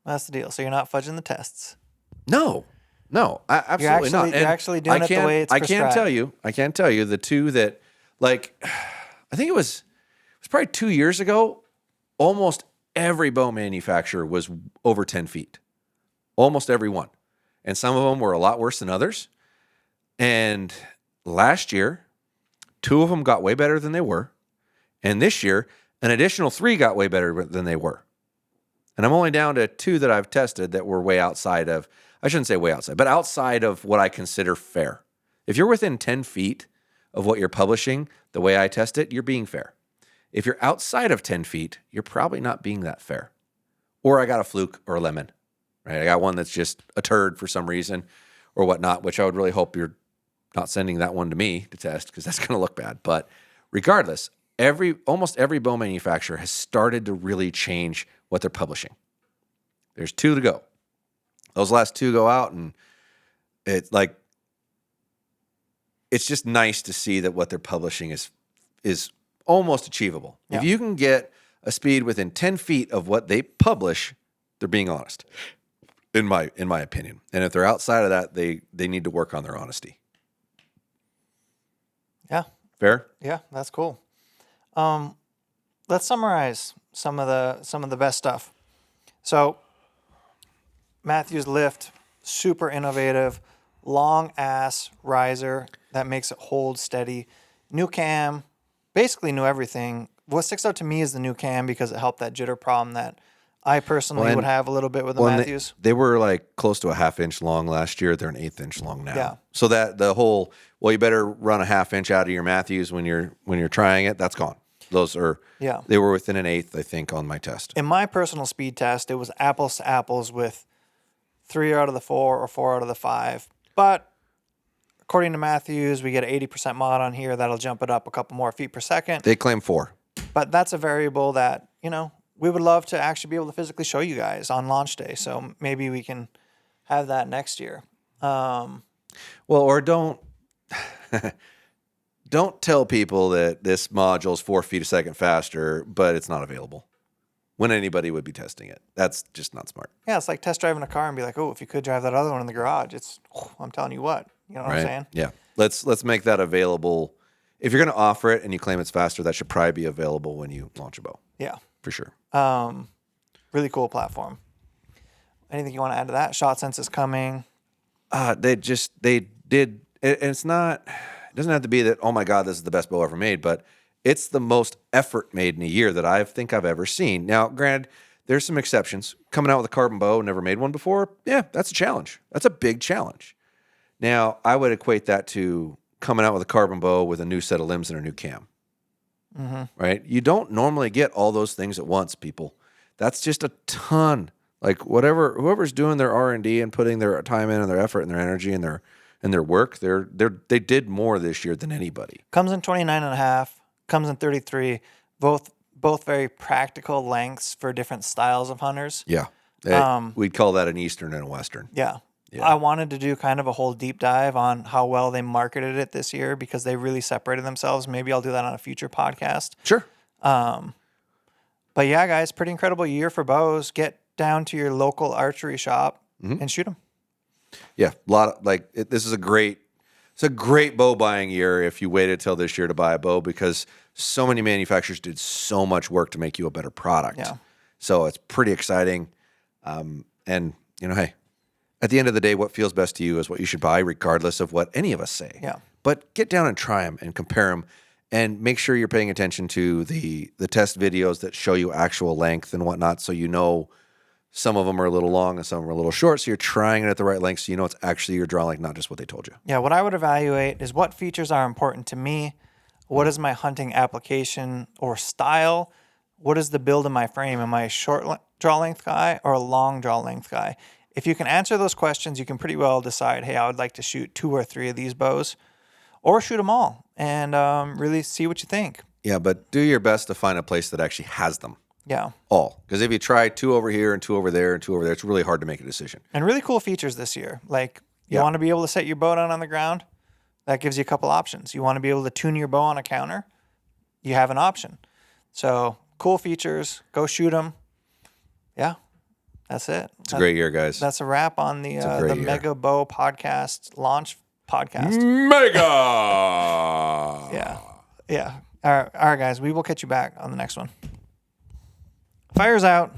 That's the deal. So you're not fudging the tests.
No, absolutely not. And
you're actually doing it the way it's prescribed.
I can tell you the two that, like, I think it was probably 2 years ago, almost every bow manufacturer was over 10 feet. Almost every one. And some of them were a lot worse than others. And last year, 2 of them got way better than they were. And this year, an additional 3 got way better than they were. And I'm only down to 2 that I've tested that were way outside of, I shouldn't say way outside, but outside of what I consider fair. If you're within 10 feet of what you're publishing, the way I test it, you're being fair. If you're outside of 10 feet, you're probably not being that fair. Or I got a fluke or a lemon, right? I got one that's just a turd for some reason or whatnot, which I would really hope you're not sending that one to me to test because that's going to look bad. But regardless, almost every bow manufacturer has started to really change what they're publishing. There's 2 to go. Those last 2 go out, and it's like, it's just nice to see that what they're publishing is almost achievable. Yeah. If you can get a speed within 10 feet of what they publish, they're being honest, in my opinion. And if they're outside of that, they need to work on their honesty.
Yeah.
Fair?
Yeah, that's cool. Let's summarize some of the best stuff. So, Mathews lift, super innovative, long ass riser that makes it hold steady. New cam, basically new everything. What sticks out to me is the new cam because it helped that jitter problem that I personally would have a little bit with the Mathews.
They were like close to a 1/2 inch long last year. They're an 1/8 inch long now.
Yeah.
So that the whole, well, you better run a 1/2 inch out of your Mathews when you're trying it, that's gone. Those are, they were within an 1/8, I think, on my test.
In my personal speed test, it was apples to apples with 3 out of the 4 or 4 out of the 5. But according to Mathews, we get an 80% mod on here. That'll jump it up a couple more feet per second.
They claim 4.
But that's a variable that, we would love to actually be able to physically show you guys on launch day. So maybe we can have that next year.
Or don't tell people that this module is 4 feet a second faster, but it's not available when anybody would be testing it. That's just not smart.
Yeah, it's like test driving a car and be like, oh, if you could drive that other one in the garage, I'm telling you what. You know what I'm saying?
Yeah. Let's make that available. If you're going to offer it and you claim it's faster, that should probably be available when you launch a bow.
Yeah.
For sure.
Really cool platform. Anything you want to add to that? Shot Sense is coming.
They did. It's not, it doesn't have to be that, oh my God, this is the best bow ever made, but it's the most effort made in a year that I think I've ever seen. Now, granted, there's some exceptions. Coming out with a carbon bow, never made one before. Yeah, that's a challenge. That's a big challenge. Now, I would equate that to coming out with a carbon bow with a new set of limbs and a new cam. Mm-hmm. Right? You don't normally get all those things at once, people. That's just a ton. Like whoever's doing their R&D and putting their time in and their effort and their energy and their work, they did more this year than anybody.
Comes in 29.5, comes in 33, both very practical lengths for different styles of hunters.
Yeah. We'd call that an Eastern and a Western.
Yeah. I wanted to do kind of a whole deep dive on how well they marketed it this year because they really separated themselves. Maybe I'll do that on a future podcast.
Sure.
But yeah, guys, pretty incredible year for bows. Get down to your local archery shop and shoot them.
Yeah, this is a great bow buying year if you waited till this year to buy a bow because so many manufacturers did so much work to make you a better product.
Yeah.
So it's pretty exciting. And hey, at the end of the day, what feels best to you is what you should buy, regardless of what any of us say.
Yeah.
But get down and try them and compare them, and make sure you're paying attention to the test videos that show you actual length and whatnot, so you know some of them are a little long and some of them are a little short. So you're trying it at the right length, so you know it's actually your draw length, not just what they told you.
Yeah. What I would evaluate is what features are important to me. What is my hunting application or style? What is the build of my frame? Am I a short draw length guy or a long draw length guy? If you can answer those questions, you can pretty well decide, hey, I would like to shoot 2 or 3 of these bows or shoot them all and really see what you think.
Yeah, but do your best to find a place that actually has them.
Yeah.
All. Because if you try 2 over here and 2 over there and 2 over there, it's really hard to make a decision.
And really cool features this year. Like you want to be able to set your bow down on the ground. That gives you a couple options. You want to be able to tune your bow on a counter. You have an option. So cool features. Go shoot them. Yeah. That's it.
It's a great year, guys.
That's a wrap on the Mega Bow Podcast launch podcast.
Mega!
Yeah. All right, guys. We will catch you back on the next one. Fire's out.